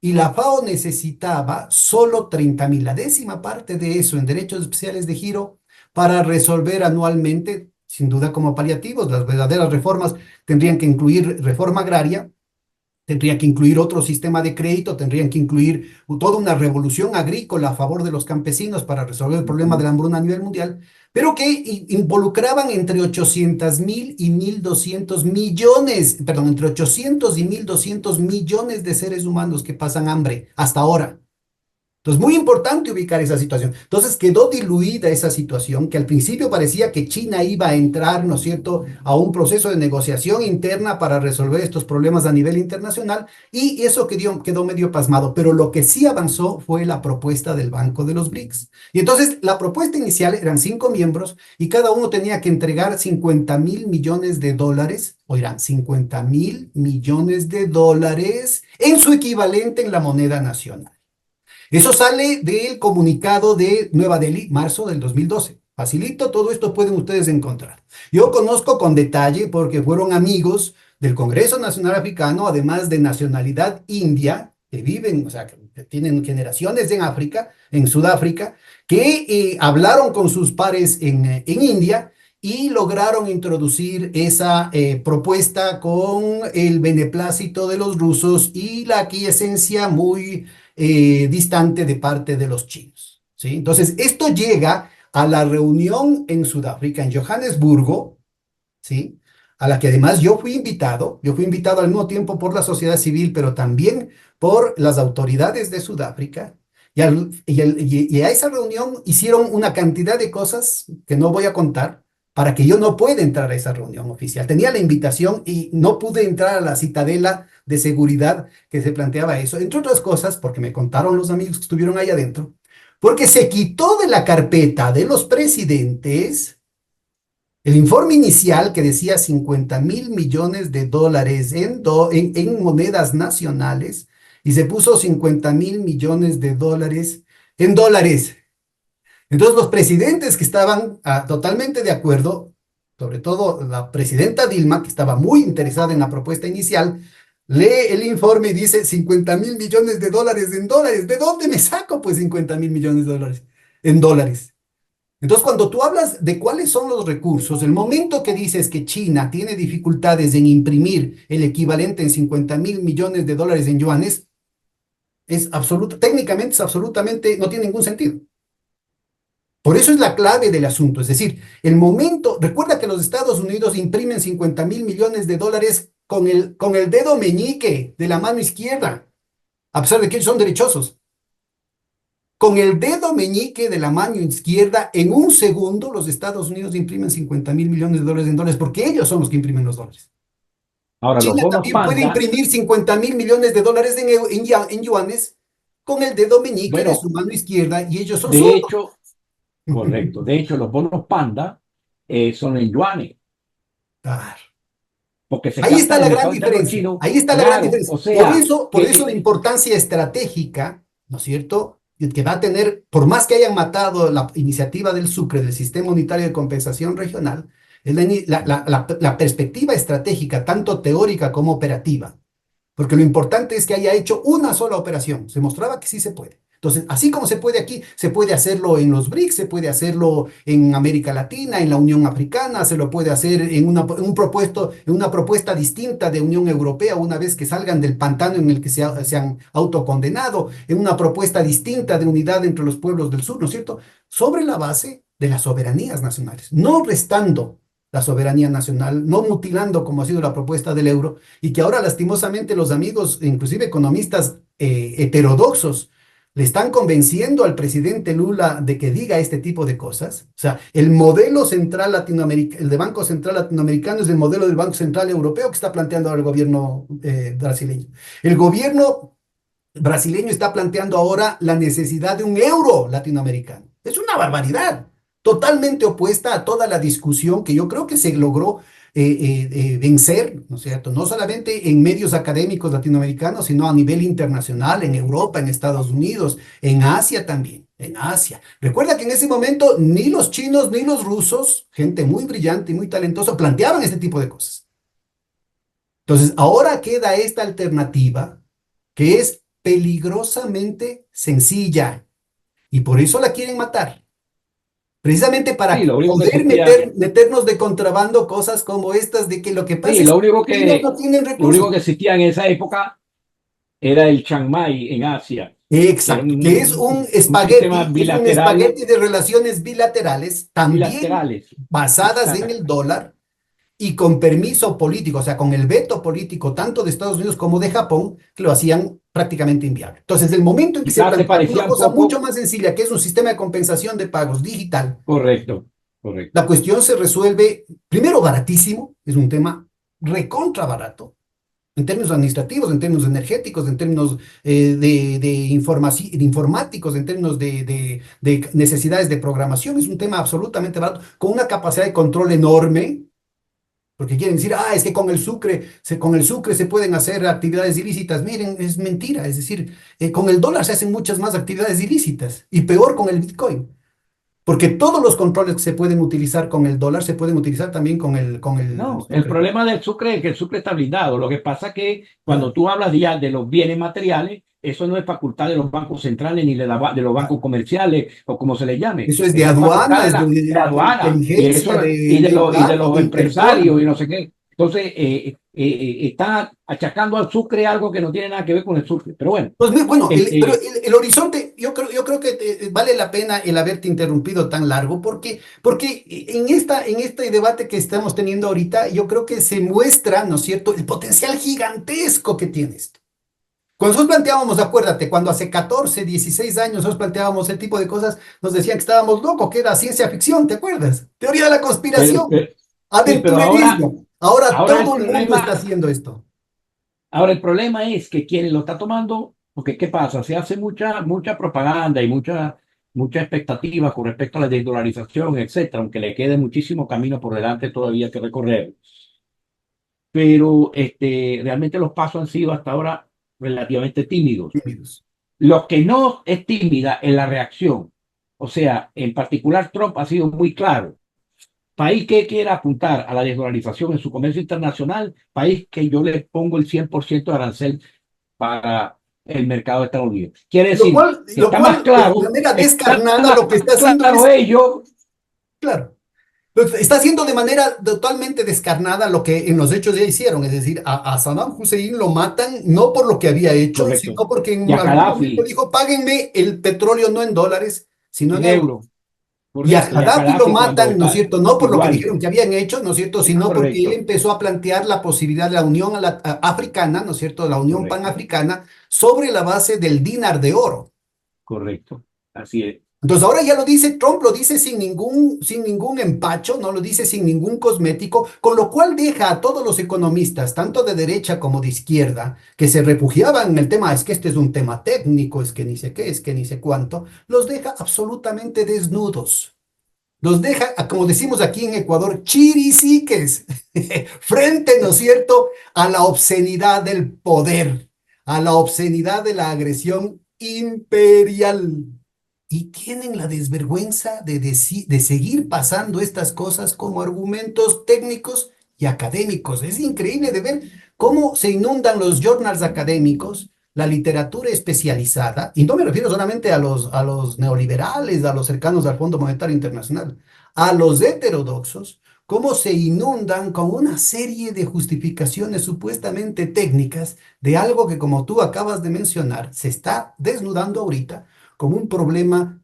y la FAO necesitaba solo 30.000, la décima parte de eso en derechos especiales de giro para resolver anualmente, sin duda como paliativos. Las verdaderas reformas tendrían que incluir reforma agraria, tendría que incluir otro sistema de crédito, tendrían que incluir toda una revolución agrícola a favor de los campesinos para resolver el problema de la hambruna a nivel mundial, pero que involucraban entre 800.000 y 1.200 millones, perdón, entre 800 y 1.200 millones de seres humanos que pasan hambre hasta ahora. Entonces, muy importante ubicar esa situación. Entonces, quedó diluida esa situación, que al principio parecía que China iba a entrar, ¿no es cierto?, a un proceso de negociación interna para resolver estos problemas a nivel internacional, y eso quedó medio pasmado. Pero lo que sí avanzó fue la propuesta del Banco de los BRICS. Y entonces, la propuesta inicial eran 5 miembros y cada uno tenía que entregar 50.000 millones de dólares, oigan, 50.000 millones de dólares en su equivalente en la moneda nacional. Eso sale del comunicado de Nueva Delhi, marzo del 2012. Facilito, todo esto pueden ustedes encontrar. Yo conozco con detalle porque fueron amigos del Congreso Nacional Africano, además de nacionalidad india, que viven, o sea, que tienen generaciones en África, en Sudáfrica, que hablaron con sus pares en India y lograron introducir esa propuesta con el beneplácito de los rusos y la aquiescencia muy distante de parte de los chinos, ¿sí? Entonces, esto llega a la reunión en Sudáfrica, en Johannesburgo, ¿sí? A la que además yo fui invitado al mismo tiempo por la sociedad civil, pero también por las autoridades de Sudáfrica, y a esa reunión hicieron una cantidad de cosas que no voy a contar para que yo no pueda entrar a esa reunión oficial. Tenía la invitación y no pude entrar a la citadela de seguridad que se planteaba eso, entre otras cosas, porque me contaron los amigos que estuvieron ahí adentro, porque se quitó de la carpeta de los presidentes el informe inicial que decía 50.000 millones de dólares en monedas nacionales y se puso 50.000 millones de dólares en dólares. Entonces los presidentes que estaban totalmente de acuerdo sobre todo la presidenta Dilma, que estaba muy interesada en la propuesta inicial, lee el informe y dice 50.000 millones de dólares en dólares. ¿De dónde me saco pues 50.000 millones de dólares en dólares? Entonces, cuando tú hablas de cuáles son los recursos, el momento que dices que China tiene dificultades en imprimir el equivalente en 50.000 millones de dólares en yuanes, técnicamente es absolutamente, no tiene ningún sentido. Por eso es la clave del asunto. Es decir, el momento, recuerda que los Estados Unidos imprimen 50.000 millones de dólares con el dedo meñique de la mano izquierda, a pesar de que ellos son derechosos. Con el dedo meñique de la mano izquierda, en un segundo, los Estados Unidos imprimen 50.000 millones de dólares en dólares, porque ellos son los que imprimen los dólares. Ahora, los China bonos también puede panda, imprimir 50.000 millones de dólares en yuanes con el dedo meñique de bueno, su mano izquierda, y ellos son de zurdos. hecho, correcto, de hecho, los bonos panda son en yuanes, Claro. porque se Ahí está captan en la el gran mercado interno diferencia, chino, ahí está la gran claro, diferencia. o Por sea, eso, por eso la importancia estratégica, ¿no es cierto? Que va a tener, por más que hayan matado la iniciativa del Sucre, del Sistema Unitario de Compensación Regional, es la perspectiva estratégica, tanto teórica como operativa. Porque lo importante es que haya hecho una sola operación. Se mostraba que sí se puede. Entonces, así como se puede aquí, se puede hacerlo en los BRICS, se puede hacerlo en América Latina, en la Unión Africana, se lo puede hacer en una propuesta distinta de Unión Europea una vez que salgan del pantano en el que se han autocondenado, en una propuesta distinta de unidad entre los pueblos del sur, ¿no es cierto? Sobre la base de las soberanías nacionales, no restando la soberanía nacional, no mutilando como ha sido la propuesta del euro, y que ahora lastimosamente los amigos, inclusive economistas heterodoxos, le están convenciendo al presidente Lula de que diga este tipo de cosas. O sea, el modelo central latinoamericano, el de Banco Central Latinoamericano es el modelo del Banco Central Europeo que está planteando ahora el gobierno brasileño. El gobierno brasileño está planteando ahora la necesidad de un euro latinoamericano. Es una barbaridad, totalmente opuesta a toda la discusión que yo creo que se logró vencer, ¿no es cierto? No solamente en medios académicos latinoamericanos, sino a nivel internacional, en Europa, en Estados Unidos, en Asia también, en Asia. Recuerda que en ese momento ni los chinos ni los rusos, gente muy brillante y muy talentosa, planteaban este tipo de cosas. Entonces, ahora queda esta alternativa que es peligrosamente sencilla y por eso la quieren matar. Precisamente sí, para lo único que poder existía, meternos de contrabando cosas como estas, de que lo que sí, pasa es que los chinos no tienen lo recursos. único que existía en esa época era el Chiang Mai en Asia, que era Exacto, que un sistema es un bilateral, espagueti de relaciones bilaterales, también bilaterales. basadas en el Exacto. dólar y con permiso político, o sea, con el veto político tanto de Estados Unidos como de Japón, que lo hacían prácticamente inviable. Entonces, el momento en que se Quizás se plantea una parecía un cosa mucho poco, más sencilla, que es un sistema de compensación de pagos digital, correcto, correcto. la cuestión se resuelve, primero, baratísimo, es un tema recontra barato, en términos administrativos, en términos energéticos, en términos de informáticos, en términos de necesidades de programación, es un tema absolutamente barato, con una capacidad de control enorme, porque quieren decir, es que con el sucre se pueden hacer actividades ilícitas. Miren, es mentira, es decir, con el dólar se hacen muchas más actividades ilícitas, y peor con el Bitcoin. Porque todos los controles que se pueden utilizar con el dólar se pueden utilizar también con el No, el sucre. problema del sucre es que el sucre está blindado. Lo que pasa es que Claro, cuando tú hablas ya de los bienes materiales, eso no es facultad de los bancos centrales ni de los bancos claro. comerciales o como se les llame. Eso es de Eso es facultad aduana, es de la de aduana y inteligencia, eso y de claro, los de empresarios Interpol. y no sé qué. Entonces, está achacando al sucre algo que no tiene nada que ver con el sucre. Pero bueno, Pues bueno, pero este, el horizonte, yo creo que vale la pena el haberte interrumpido tan largo, porque en este debate que estamos teniendo ahorita, yo creo que se muestra, ¿no es cierto?, el potencial gigantesco que tiene esto. Cuando nosotros planteábamos, acuérdate, cuando hace 14, 16 años nosotros planteábamos ese tipo de cosas, nos decían que estábamos locos, que era ciencia ficción, ¿te acuerdas? Teoría de la pero, conspiración, pero- sí, pero aventurerismo. Ahora ahora todo el mundo está haciendo esto. el problema es que quien lo está tomando, porque ¿qué pasa? Se hace mucha propaganda y mucha expectativa con respecto a la desdolarización, etcétera, aunque le quede muchísimo camino por delante todavía que recorrer. Pero realmente los pasos han sido hasta ahora relativamente tímidos. Tímidos. Lo que no es tímida es la reacción. O sea, en particular Trump ha sido muy claro. país que quiera apuntar a la desdolarización en su comercio internacional, país que yo le pongo el 100% de arancel para el mercado estadounidense. Quiere decir, Lo cual de manera está descarnada más lo que está haciendo claro es, ello. claro, está haciendo de manera totalmente descarnada lo que en los hechos ya hicieron, es decir, a Saddam Hussein lo matan no por lo que había hecho, Correcto. sino porque Y en a algún momento Gaddafi dijo, páguenme el petróleo no en dólares, sino en en euros. euros. Y a Correcto. Y a Gaddafi lo Gaddafi cuando matan, ¿no es está cierto? No por lo que igual. dijeron que habían hecho, ¿no es cierto? Sino porque él Correcto. empezó a plantear la posibilidad de la Unión Africana, ¿no es cierto? La Unión Correcto. Panafricana sobre la base del dinar de oro. Correcto. Así es. Entonces ahora ya lo dice Trump, lo dice sin ningún empacho, no lo dice sin ningún cosmético, con lo cual deja a todos los economistas, tanto de derecha como de izquierda, que se refugiaban en el tema, es que este es un tema técnico, es que ni sé qué, es que ni sé cuánto, los deja absolutamente desnudos. Los deja, como decimos aquí en Ecuador, chiriciques, frente, ¿no es cierto?, a la obscenidad del poder, a la obscenidad de la agresión imperial. Y tienen la desvergüenza de seguir pasando estas cosas como argumentos técnicos y académicos. Es increíble de ver cómo se inundan los journals académicos, la literatura especializada, y no me refiero solamente a los neoliberales, a los cercanos al Fondo Monetario Internacional, a los heterodoxos, cómo se inundan con una serie de justificaciones supuestamente técnicas de algo que, como tú acabas de mencionar, se está desnudando ahorita como un problema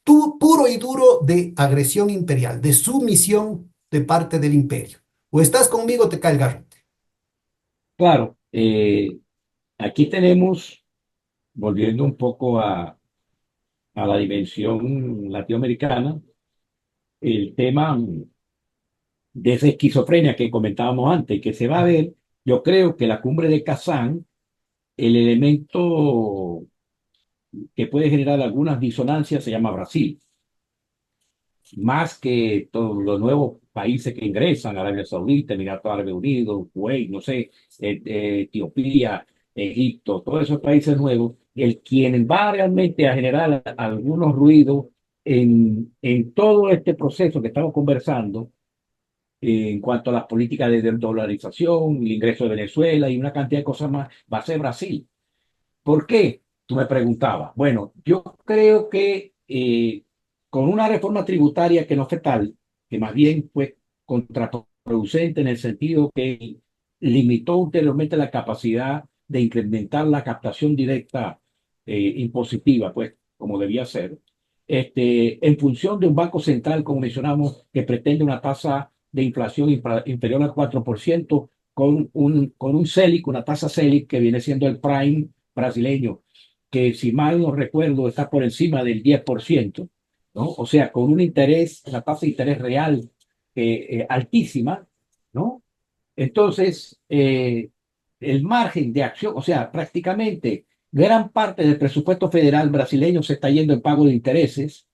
puro y duro de agresión imperial, de sumisión de parte del imperio. O estás conmigo, o te cae el garrote. Claro. Aquí tenemos, volviendo un poco a la dimensión latinoamericana, el tema de esa esquizofrenia que comentábamos antes, que se va a ver, yo creo que la cumbre de Kazán, el elemento que puede generar algunas disonancias se llama Brasil, más que todos los nuevos países que ingresan, Arabia Saudita, Emiratos Árabes Unidos, Kuwait, no sé, Etiopía, Egipto, todos esos países nuevos, el quien va realmente a generar algunos ruidos en todo este proceso que estamos conversando en cuanto a las políticas de dolarización, el ingreso de Venezuela y una cantidad de cosas más, va a ser Brasil. ¿Por qué? Tú me preguntabas. Bueno, yo creo que con una reforma tributaria que no fue tal, que más bien fue contraproducente en el sentido que limitó ulteriormente la capacidad de incrementar la captación directa impositiva, pues como debía ser, en función de un banco central, como mencionamos, que pretende una tasa de inflación inferior al 4%, con un CELIC, una tasa CELIC que viene siendo el prime brasileño, que si mal no recuerdo está por encima del 10%, ¿no? O sea, con un interés, la tasa de interés real altísima, ¿no? Entonces, el margen de acción, o sea, prácticamente gran parte del presupuesto federal brasileño se está yendo en pago de intereses.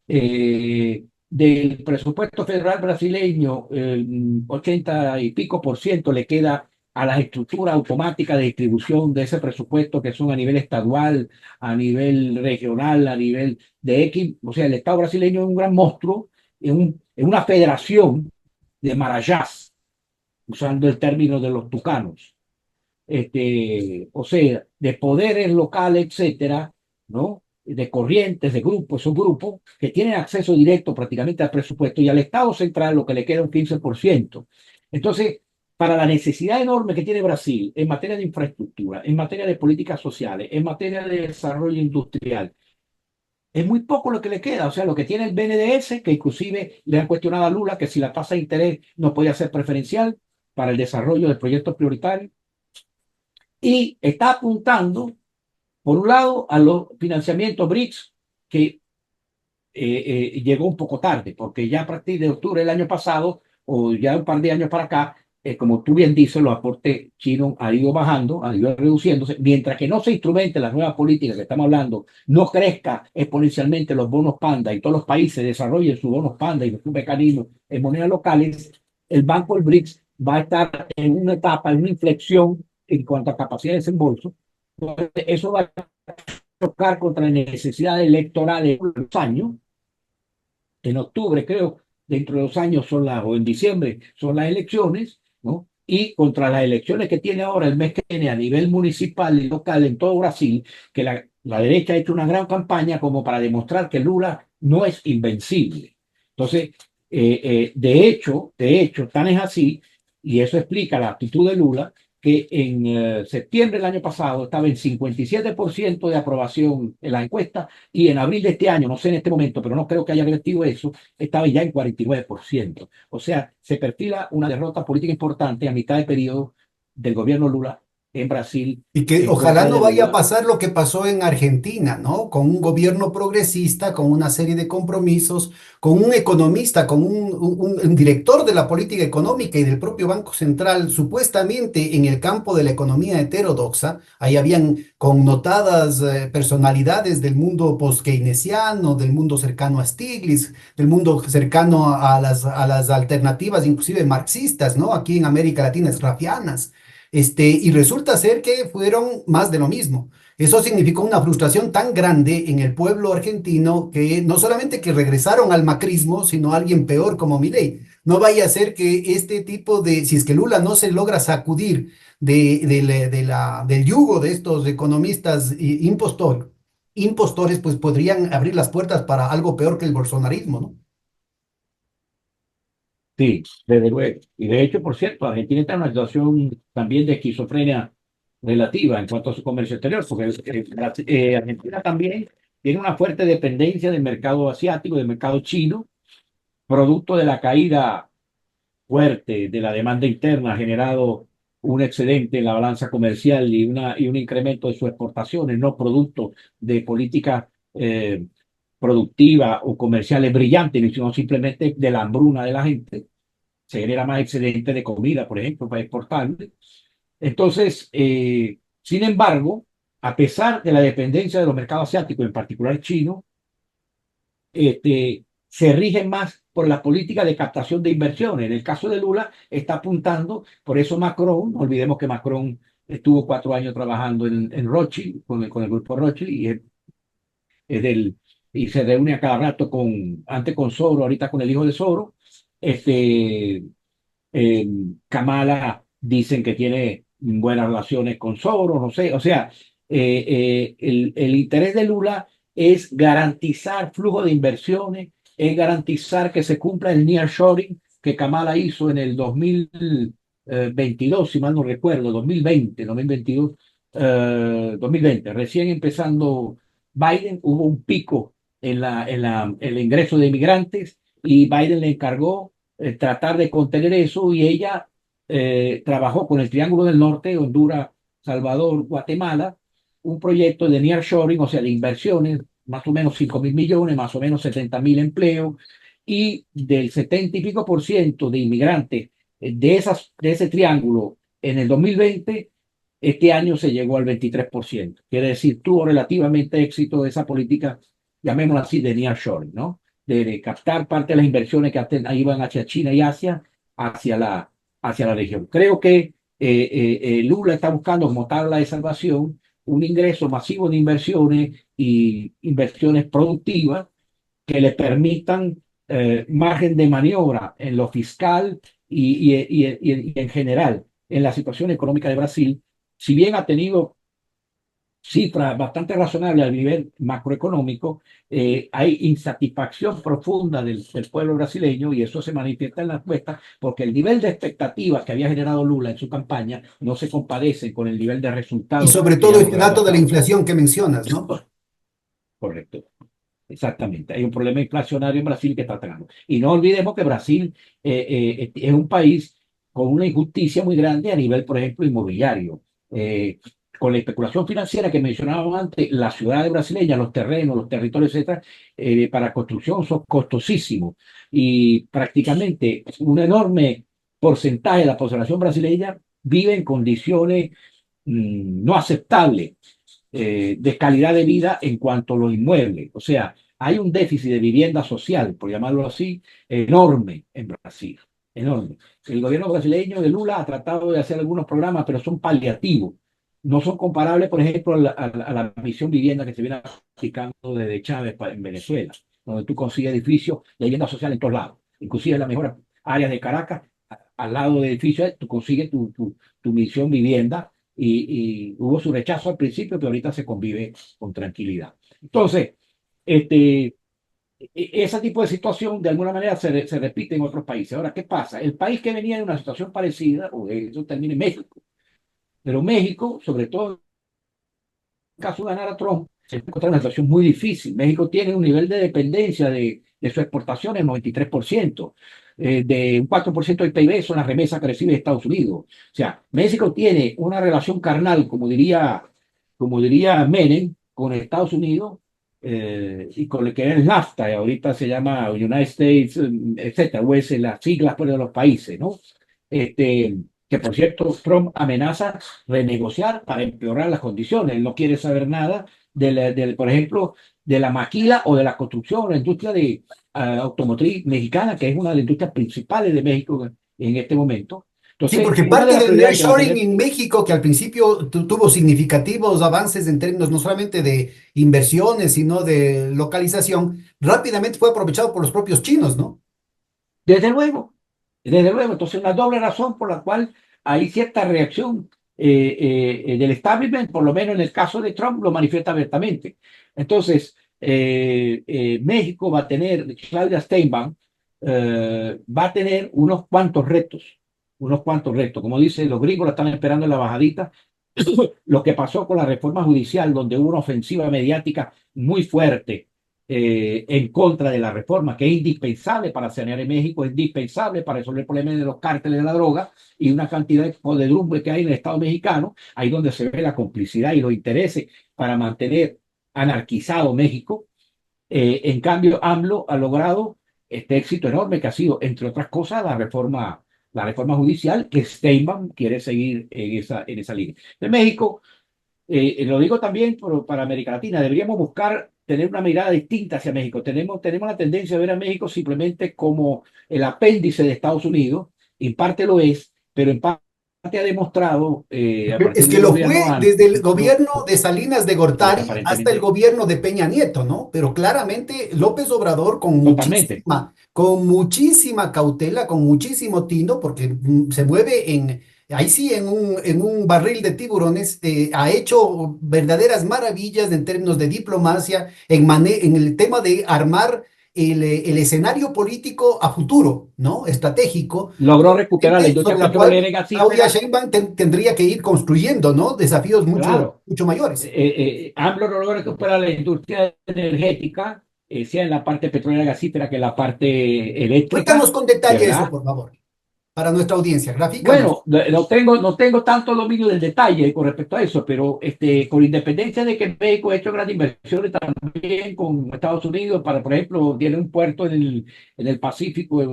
Del presupuesto federal brasileño, el 80 y pico por ciento le queda a las estructuras automáticas de distribución de ese presupuesto que son a nivel estadual, a nivel regional, a nivel de X. O sea, el Estado brasileño es un gran monstruo, es una federación de marayás, usando el término de los tucanos, o sea, de poderes locales, etcétera, ¿no? De corrientes, de grupos, esos grupos que tienen acceso directo prácticamente al presupuesto y al Estado central lo que le queda un 15%. Entonces, para la necesidad enorme que tiene Brasil en materia de infraestructura, en materia de políticas sociales, en materia de desarrollo industrial, es muy poco lo que le queda. O sea, lo que tiene el BNDES, que inclusive le han cuestionado a Lula que si la tasa de interés no podía ser preferencial para el desarrollo de proyectos prioritarios, y está apuntando, por un lado, a los financiamientos BRICS, que llegó un poco tarde, porque ya a partir de octubre del año pasado, o ya un par de años para acá, como tú bien dices, los aportes chinos han ido bajando, han ido reduciéndose, mientras que no se instrumente las nuevas políticas que estamos hablando, no crezca exponencialmente los bonos panda y todos los países desarrollen sus bonos panda y sus mecanismos en monedas locales, el Banco del BRICS va a estar en una etapa, en una inflexión en cuanto a capacidad de desembolso. Entonces, eso va a chocar contra la necesidad electoral de los años. En octubre, creo, dentro de 2 años o en diciembre son las elecciones, ¿no? Y contra las elecciones que tiene ahora el mes que viene a nivel municipal y local en todo Brasil, que la derecha ha hecho una gran campaña como para demostrar que Lula no es invencible. Entonces, de hecho, tan es así, y eso explica la actitud de Lula, que en septiembre del año pasado estaba en 57% de aprobación en la encuesta y en abril de este año, no sé en este momento, pero no creo que haya revertido eso, estaba ya en 49%. O sea, se perfila una derrota política importante a mitad de periodo del gobierno Lula en Brasil Y que en ojalá contra no de vaya a Lula. pasar lo que pasó en Argentina, ¿no? Con un gobierno progresista, con una serie de compromisos, con un economista, con un director de la política económica y del propio Banco Central, supuestamente en el campo de la economía heterodoxa. Ahí habían connotadas personalidades del mundo post-keynesiano, del mundo cercano a Stiglitz, del mundo cercano a las alternativas, inclusive marxistas, ¿no? Aquí en América Latina, es rafianas. Y resulta ser que fueron más de lo mismo. Eso significó una frustración tan grande en el pueblo argentino que no solamente que regresaron al macrismo, sino a alguien peor como Milei. No vaya a ser que este tipo de, si es que Lula no se logra sacudir del yugo de estos economistas impostores, pues podrían abrir las puertas para algo peor que el bolsonarismo, ¿no? Sí, desde luego. Y de hecho, por cierto, Argentina está en una situación también de esquizofrenia relativa en cuanto a su comercio exterior, porque Argentina también tiene una fuerte dependencia del mercado asiático, del mercado chino, producto de la caída fuerte de la demanda interna, ha generado un excedente en la balanza comercial y un incremento de sus exportaciones, no producto de políticas productivas o comerciales brillantes, sino simplemente de la hambruna de la gente. Se genera más excedente de comida, por ejemplo, para exportarle. Entonces, sin embargo, a pesar de la dependencia de los mercados asiáticos, en particular chino, se rigen más por la política de captación de inversiones. En el caso de Lula, está apuntando, por eso Macron, no olvidemos que Macron estuvo 4 años trabajando en Rothschild, con el grupo Rothschild, es del, y se reúne a cada rato antes con Soros, ahorita con el hijo de Soros. Este, eh, Kamala dicen que tiene buenas relaciones con Soros, no sé, o sea, el interés de Lula es garantizar flujo de inversiones, es garantizar que se cumpla el nearshoring que Kamala hizo en el 2022, si mal no recuerdo, 2020, 2022, 2020, recién empezando Biden, hubo un pico el ingreso de inmigrantes y Biden le encargó tratar de contener eso y ella trabajó con el Triángulo del Norte, Honduras, Salvador, Guatemala, un proyecto de nearshoring, o sea, de inversiones, más o menos 5.000 millones, más o menos 70.000 empleos, y del 70 y pico por ciento de inmigrantes de ese triángulo en el 2020, este año se llegó al 23%. Quiere decir, tuvo relativamente éxito esa política, llamémosla así, de nearshoring, ¿no? De captar parte de las inversiones que antes iban hacia China y Asia, hacia la región. Creo que Lula está buscando como tabla de salvación un ingreso masivo de inversiones y inversiones productivas que le permitan margen de maniobra en lo fiscal y en general en la situación económica de Brasil. Si bien ha tenido cifras bastante razonables a nivel macroeconómico, hay insatisfacción profunda del pueblo brasileño y eso se manifiesta en la encuesta porque el nivel de expectativas que había generado Lula en su campaña no se compadece con el nivel de Y resultados sobre que todo ha este logrado dato de la hasta ahora. inflación que mencionas, ¿no? Correcto. Exactamente, hay un problema inflacionario en Brasil que está atacando. Y no olvidemos que Brasil es un país con una injusticia muy grande a nivel, por ejemplo, inmobiliario. Con la especulación financiera que mencionábamos antes, las ciudades brasileñas, los terrenos, los territorios, etcétera, para construcción son costosísimos. Y prácticamente un enorme porcentaje de la población brasileña vive en condiciones no aceptables de calidad de vida en cuanto a los inmuebles. O sea, hay un déficit de vivienda social, por llamarlo así, enorme en Brasil, enorme. El gobierno brasileño de Lula ha tratado de hacer algunos programas, pero son paliativos. No son comparables, por ejemplo, a la misión vivienda que se viene aplicando desde Chávez en Venezuela, donde tú consigues edificios y vivienda social en todos lados. inclusive en las mejores áreas de Caracas, al lado de edificios, tú consigues tu misión vivienda y hubo su rechazo al principio, pero ahorita se convive con tranquilidad. Entonces, este, ese tipo de situación de alguna manera se repite en otros países. Ahora, ¿qué pasa? El país que venía de una situación parecida, o eso termina en México, pero México, sobre todo caso de ganar a Trump, se encuentra en una situación muy difícil. México tiene un nivel de dependencia de su exportación en 93%, de un 4% del PIB son las remesas que recibe de Estados Unidos. O sea, México tiene una relación carnal, como diría Menem, con Estados Unidos y con el que es NAFTA, y ahorita se llama United States, etcétera, US, las siglas pues, de los países, ¿no? Este, que por cierto, Trump amenaza renegociar para empeorar las condiciones. Él no quiere saber nada por ejemplo, de la maquila o de la construcción, la industria de automotriz mexicana, que es una de las industrias principales de México en este momento. Sí, Entonces, porque una de parte las del prioridades que va a nearshoring tener, en México, que al principio tuvo significativos avances en términos no solamente de inversiones, sino de localización, rápidamente fue aprovechado por los propios chinos, ¿no? desde luego, desde luego, entonces una doble razón por la cual hay cierta reacción del establishment, por lo menos en el caso de Trump lo manifiesta abiertamente. Entonces, México va a tener, Claudia Sheinbaum va a tener unos cuantos retos. Como dice, los gringos la están esperando en la bajadita. Lo que pasó con la reforma judicial, donde hubo una ofensiva mediática muy fuerte en contra de la reforma, que es indispensable para sanear en México, es indispensable para resolver el problema de los cárteles de la droga y una cantidad de podredumbre que hay en el Estado mexicano, ahí donde se ve la complicidad y los intereses para mantener anarquizado México. En cambio, AMLO ha logrado este éxito enorme que ha sido, entre otras cosas, la reforma judicial, que Steinbaum quiere seguir en esa línea. De México, lo digo también para América Latina, deberíamos buscar tener una mirada distinta hacia México. Tenemos la tendencia de ver a México simplemente como el apéndice de Estados Unidos, en parte lo es, pero en parte ha demostrado a Es partir que del lo gobierno fue desde el AMLO, gobierno de Salinas de que Gortari hasta el aparentemente gobierno de Peña Nieto, ¿no? Pero claramente López Obrador totalmente con muchísima cautela, con muchísimo tino, porque se mueve ahí sí, en un barril de tiburones, ha hecho verdaderas maravillas en términos de diplomacia, en el tema de armar el escenario político a futuro, ¿no? Estratégico, logró recuperar la sobre industria la cual petrolera y Claudia gasífera. Sheinbaum tendría que ir construyendo, ¿no? Desafíos mucho, Claro, mucho mayores. AMLO logró recuperar la industria energética, sea en la parte petrolera gasífera que en la parte Explícanos eléctrica, con detalle eso, ¿verdad? por favor, para nuestra audiencia. Grafícanos. Bueno, no tengo tanto dominio del detalle con respecto a eso, pero con independencia de que México ha hecho grandes inversiones también con Estados Unidos, por ejemplo, tiene un puerto en el Pacífico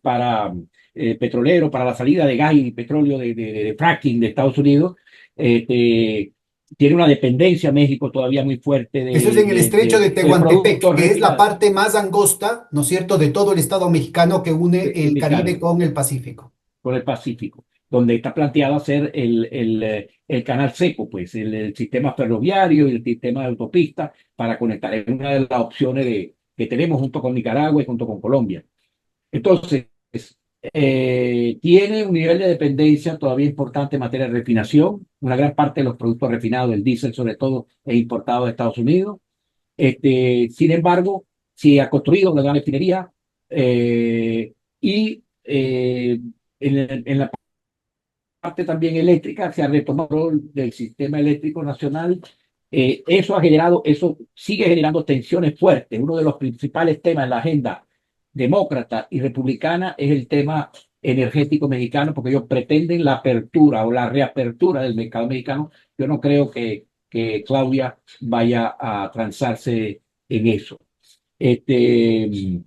para petrolero, para la salida de gas y petróleo de fracking de Estados Unidos. Este, tiene una dependencia México todavía muy fuerte Eso es en el estrecho de de Tehuantepec, productos que es la refinados parte más angosta, ¿no es cierto?, de todo el estado mexicano que une el Caribe mexicanos con el Pacífico. por el Pacífico, donde está planteado hacer el canal seco, pues el sistema ferroviario y el sistema de autopista para conectar. Es una de las opciones que tenemos junto con Nicaragua y junto con Colombia. Entonces, tiene un nivel de dependencia todavía importante en materia de refinación. Una gran parte de los productos refinados, el diésel sobre todo, es importado de Estados Unidos. Sin embargo, si ha construido una gran refinería y en la parte también eléctrica, se ha retomado del sistema eléctrico nacional. Eso sigue generando tensiones fuertes. Uno de los principales temas en la agenda demócrata y republicana es el tema energético mexicano, porque ellos pretenden la apertura o la reapertura del mercado mexicano. Yo no creo que Claudia vaya a transarse en eso. Este,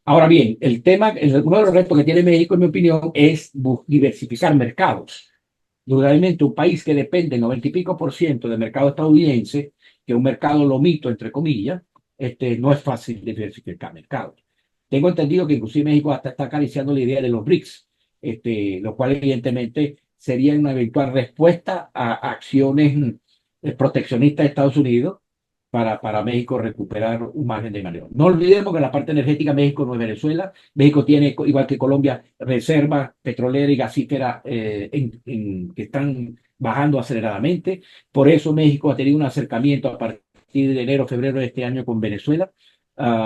Ahora bien, uno de los retos que tiene México, en mi opinión, es diversificar mercados. Indudablemente, un país que depende 90 y pico % del mercado estadounidense, que es un mercado lomito, entre comillas, no es fácil diversificar mercados. Tengo entendido que inclusive México hasta está acariciando la idea de los BRICS, lo cual evidentemente sería una eventual respuesta a acciones proteccionistas de Estados Unidos para México recuperar un margen de maniobra. No olvidemos que la parte energética México no es Venezuela. México tiene, igual que Colombia, reservas petroleras y gasíferas que están bajando aceleradamente. Por eso México ha tenido un acercamiento a partir de enero, febrero de este año con Venezuela.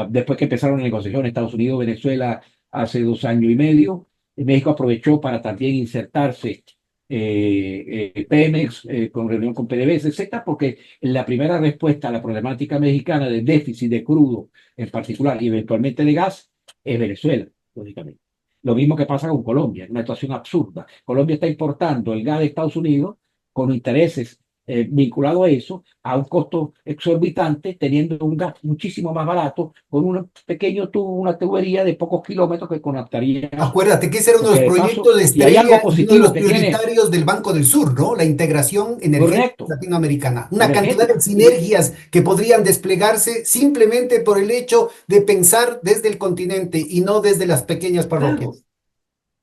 Después que empezaron las negociaciones Estados Unidos-Venezuela hace 2 años y medio, México aprovechó para también insertarse Pemex, con reunión con PDVSA, etcétera, porque la primera respuesta a la problemática mexicana de déficit de crudo en particular y eventualmente de gas es Venezuela, lógicamente. Lo mismo que pasa con Colombia, una situación absurda. Colombia está importando el gas de Estados Unidos con intereses vinculado a eso, a un costo exorbitante, teniendo un gas muchísimo más barato, con un pequeño tubo, una tubería de pocos kilómetros que conectaría, Acuérdate que ese era uno de porque los de paso, proyectos de y hay algo estrella y uno de positivo los que tiene, prioritarios del Banco del Sur, ¿no? La integración energética correcto, latinoamericana. Una cantidad de energética. Y sinergias que podrían desplegarse simplemente por el hecho de pensar desde el continente y no desde las pequeñas claro, parroquias.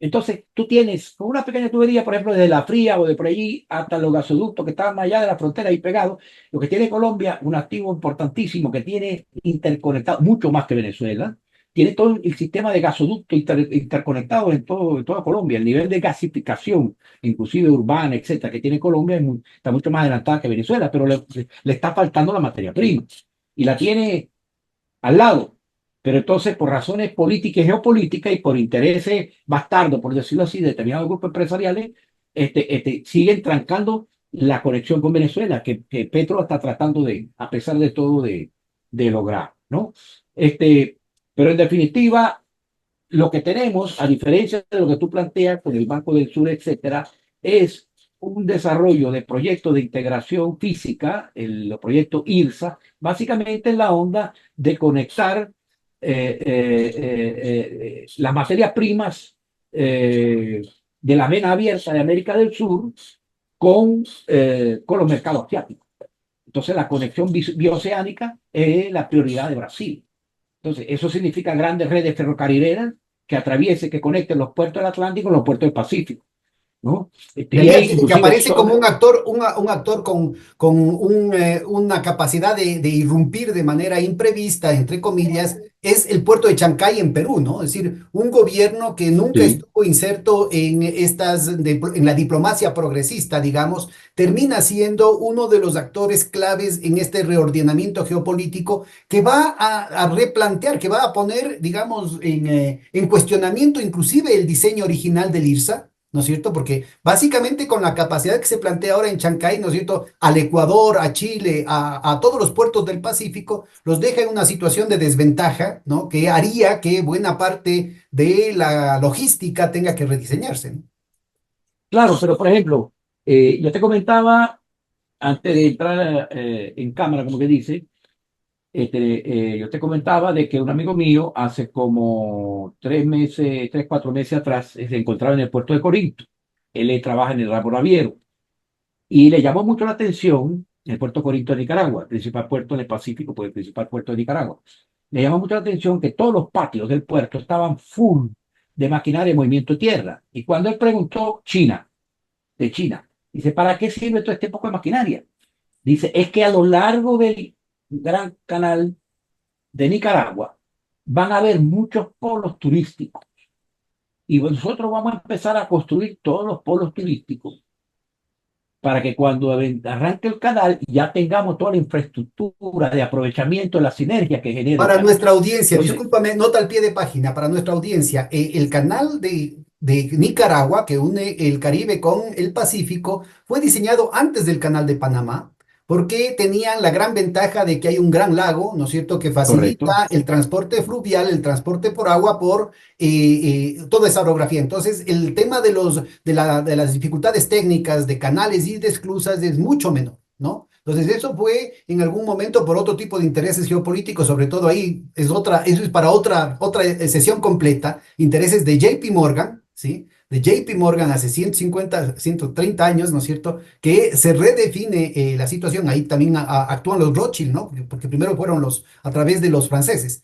entonces tú tienes con una pequeña tubería, por ejemplo, desde La Fría o de por allí hasta los gasoductos que están más allá de la frontera ahí pegados, lo que tiene Colombia, un activo importantísimo que tiene interconectado, mucho más que Venezuela, tiene todo el sistema de gasoductos interconectado en toda Colombia. El nivel de gasificación, inclusive urbana, etcétera, que tiene Colombia está mucho más adelantada que Venezuela, pero le está faltando la materia prima. Y la tiene al lado. Pero entonces, por razones políticas y geopolíticas y por intereses bastardos, por decirlo así, de determinados grupos empresariales, siguen trancando la conexión con Venezuela, que Petro está tratando de, a pesar de todo, de lograr, ¿no? Pero en definitiva, lo que tenemos, a diferencia de lo que tú planteas con el Banco del Sur, etcétera, es un desarrollo de proyectos de integración física, el proyecto IRSA, básicamente en la onda de conectar las materias primas de la vena abierta de América del Sur con los mercados asiáticos. Entonces, la conexión bioceánica es la prioridad de Brasil. Entonces, eso significa grandes redes ferrocarrileras que atraviesen, que conecten los puertos del Atlántico con los puertos del Pacífico, ¿no? De Y ahí hay que inclusive aparece como zonas, un actor, un actor con una capacidad de irrumpir de manera imprevista, entre comillas, es el puerto de Chancay en Perú, ¿no? Es decir, un gobierno que nunca sí, estuvo inserto en en la diplomacia progresista, digamos, termina siendo uno de los actores claves en este reordenamiento geopolítico que va a replantear, que va a poner, digamos, en cuestionamiento inclusive el diseño original del IRSA. ¿No es cierto? Porque básicamente con la capacidad que se plantea ahora en Chancay, ¿no es cierto? Al Ecuador, a Chile, a todos los puertos del Pacífico, los deja en una situación de desventaja, ¿no? Que haría que buena parte de la logística tenga que rediseñarse, ¿no? claro, pero por ejemplo, yo te comentaba antes de entrar en cámara, como que dice, yo te comentaba de que un amigo mío hace como 3 meses, 4 meses atrás, se encontraba en el puerto de Corinto. Él trabaja en el ramo naviero. Y le llamó mucho la atención el puerto Corinto de Nicaragua, el principal puerto en el Pacífico, pues el principal puerto de Nicaragua. Le llamó mucho la atención que todos los patios del puerto estaban full de maquinaria de movimiento de tierra. Y cuando él preguntó de China, dice, ¿para qué sirve todo este poco de maquinaria? Dice, es que a lo largo del gran canal de Nicaragua van a haber muchos polos turísticos. Y nosotros vamos a empezar a construir todos los polos turísticos para que cuando arranque el canal ya tengamos toda la infraestructura de aprovechamiento de la sinergia que genera el Para canal. nuestra audiencia, Entonces, discúlpame, nota al pie de página, para nuestra audiencia, el canal de Nicaragua que une el Caribe con el Pacífico fue diseñado antes del canal de Panamá porque tenían la gran ventaja de que hay un gran lago, ¿no es cierto?, que correcto, facilita el transporte fluvial, el transporte por agua por toda esa orografía. Entonces, el tema de las dificultades técnicas de canales y de esclusas es mucho menor, ¿no? Entonces, eso fue en algún momento por otro tipo de intereses geopolíticos, sobre todo ahí eso es para otra sesión completa, intereses de JP Morgan, ¿sí? De JP Morgan hace 150, 130 años, ¿no es cierto? Que se redefine la situación. Ahí también actúan los Rothschild, ¿no? Porque primero fueron a través de los franceses.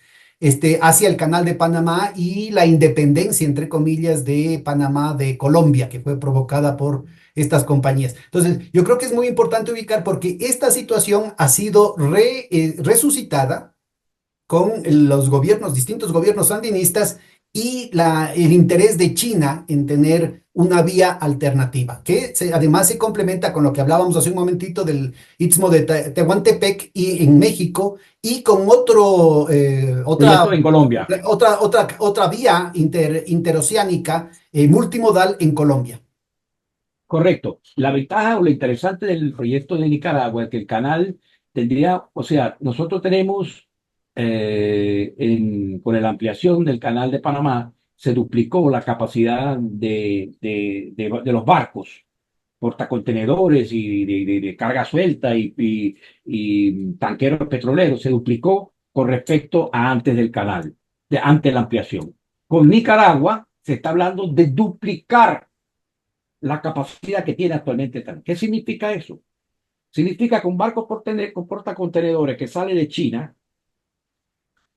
hacia el Canal de Panamá y la independencia, entre comillas, de Panamá de Colombia, que fue provocada por estas compañías. Entonces, yo creo que es muy importante ubicar porque esta situación ha sido resucitada con los gobiernos, distintos gobiernos sandinistas y el interés de China en tener una vía alternativa, que además se complementa con lo que hablábamos hace un momentito del Istmo de Tehuantepec y en México y con Proyecto en Colombia. otra vía interoceánica multimodal en Colombia. Correcto. La ventaja o lo interesante del proyecto de Nicaragua es que el canal tendría, o sea, nosotros tenemos, con la ampliación del canal de Panamá, se duplicó la capacidad de los barcos, portacontenedores y de carga suelta y tanqueros petroleros, se duplicó con respecto a antes del canal, antes de la ampliación. Con Nicaragua se está hablando de duplicar la capacidad que tiene actualmente el canal. ¿Qué significa eso? Significa que un barco con portacontenedores que sale de China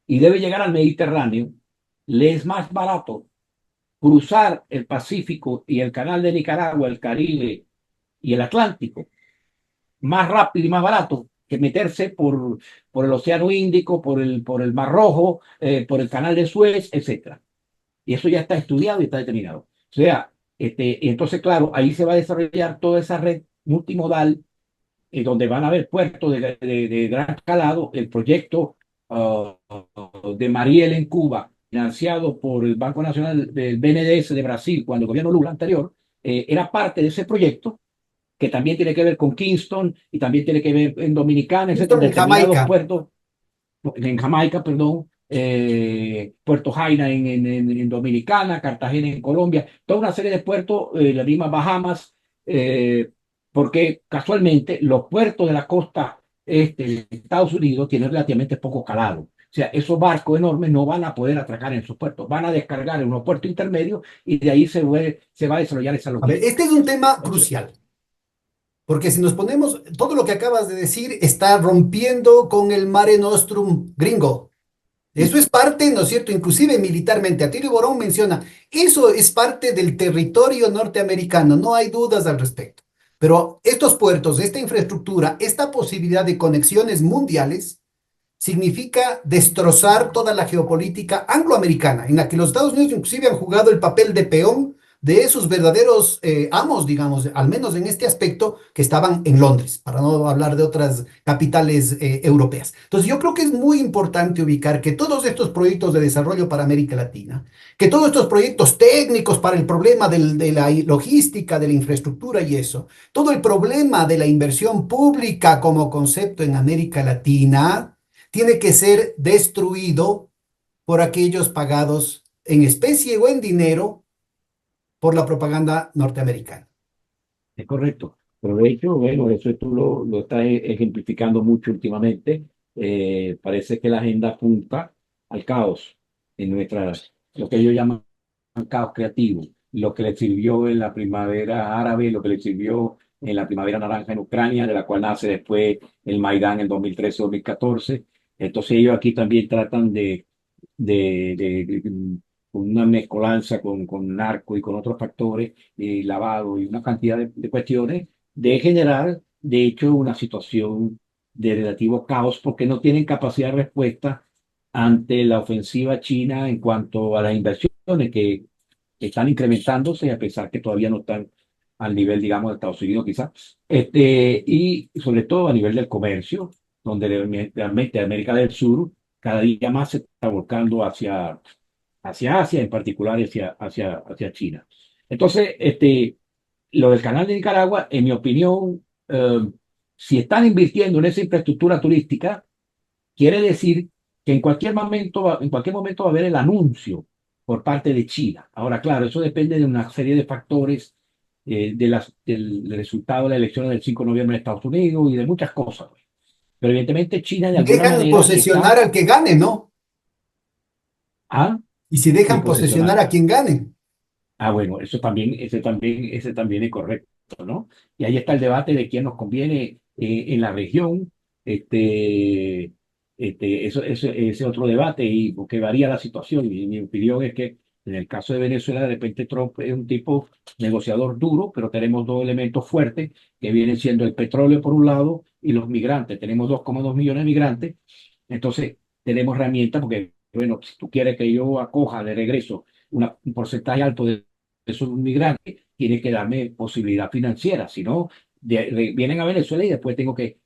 y debe llegar al Mediterráneo, le es más barato cruzar el Pacífico y el canal de Nicaragua, el Caribe y el Atlántico, más rápido y más barato que meterse por el Océano Índico, por el Mar Rojo, por el canal de Suez, etcétera. Y eso ya está estudiado y está determinado. O sea, entonces, claro, ahí se va a desarrollar toda esa red multimodal, donde van a haber puertos de gran calado. El proyecto de Mariel en Cuba, financiado por el Banco Nacional del BNDES de Brasil, cuando el gobierno Lula anterior, era parte de ese proyecto, que también tiene que ver con Kingston y también tiene que ver en Dominicana, Esto etcétera, en determinados Jamaica. puertos en Jamaica, perdón, Puerto Jaina en Dominicana, Cartagena en Colombia, toda una serie de puertos, las mismas Bahamas, eh, porque casualmente los puertos de la costa este de Estados Unidos tienen relativamente poco calado. O sea, esos barcos enormes no van a poder atracar en sus puertos, van a descargar en unos puertos intermedios y de ahí se va a desarrollar esa A ver, logística. este es un tema O sea, crucial. Porque si nos ponemos, todo lo que acabas de decir está rompiendo con el Mare Nostrum gringo. Eso es parte, ¿no es cierto? Inclusive militarmente. Atilio Borón menciona, eso es parte del territorio norteamericano, no hay dudas al respecto. Pero estos puertos, esta infraestructura, esta posibilidad de conexiones mundiales, significa destrozar toda la geopolítica angloamericana, en la que los Estados Unidos inclusive han jugado el papel de peón de esos verdaderos amos, digamos, al menos en este aspecto, que estaban en Londres, para no hablar de otras capitales europeas. Entonces, yo creo que es muy importante ubicar que todos estos proyectos de desarrollo para América Latina, que todos estos proyectos técnicos para el problema de la logística, de la infraestructura y eso, todo el problema de la inversión pública como concepto en América Latina, tiene que ser destruido por aquellos pagados en especie o en dinero por la propaganda norteamericana. es correcto. Pero de hecho, bueno, eso tú lo estás ejemplificando mucho últimamente. Parece que la agenda apunta al caos en lo que ellos llaman caos creativo, lo que le sirvió en la primavera árabe, lo que le sirvió en la primavera naranja en Ucrania, de la cual nace después el Maidán en 2013-2014. Entonces ellos aquí también tratan con una mezcolanza con narco y con otros factores, lavado y una cantidad de cuestiones, de generar, de hecho, una situación de relativo caos porque no tienen capacidad de respuesta ante la ofensiva china en cuanto a las inversiones que están incrementándose, a pesar que todavía no están al nivel, digamos, de Estados Unidos quizás, y sobre todo a nivel del comercio, donde realmente América del Sur cada día más se está volcando hacia Asia, en particular hacia China. Entonces, lo del canal de Nicaragua, en mi opinión, si están invirtiendo en esa infraestructura turística, quiere decir que en cualquier momento va a haber el anuncio por parte de China. Ahora, claro, eso depende de una serie de factores, del resultado de las elecciones del 5 de noviembre en Estados Unidos y de muchas cosas. Pero evidentemente China de Y alguna dejan manera posesionar está al que gane, ¿no? a Y si sí, dejan posesionar posesionar. a quien gane. Bueno, ese también es correcto, ¿no? Y ahí está el debate de quién nos conviene en la región. Este, Ese otro debate y porque varía la situación. Y mi opinión es que en el caso de Venezuela, de repente Trump es un tipo negociador duro, pero tenemos dos elementos fuertes que vienen siendo el petróleo por un lado y los migrantes. Tenemos 2,2 millones de migrantes. Entonces, tenemos herramientas porque, bueno, si tú quieres que yo acoja de regreso un porcentaje alto de esos migrantes, tienes que darme posibilidad financiera. Si no, vienen a Venezuela y después tengo que,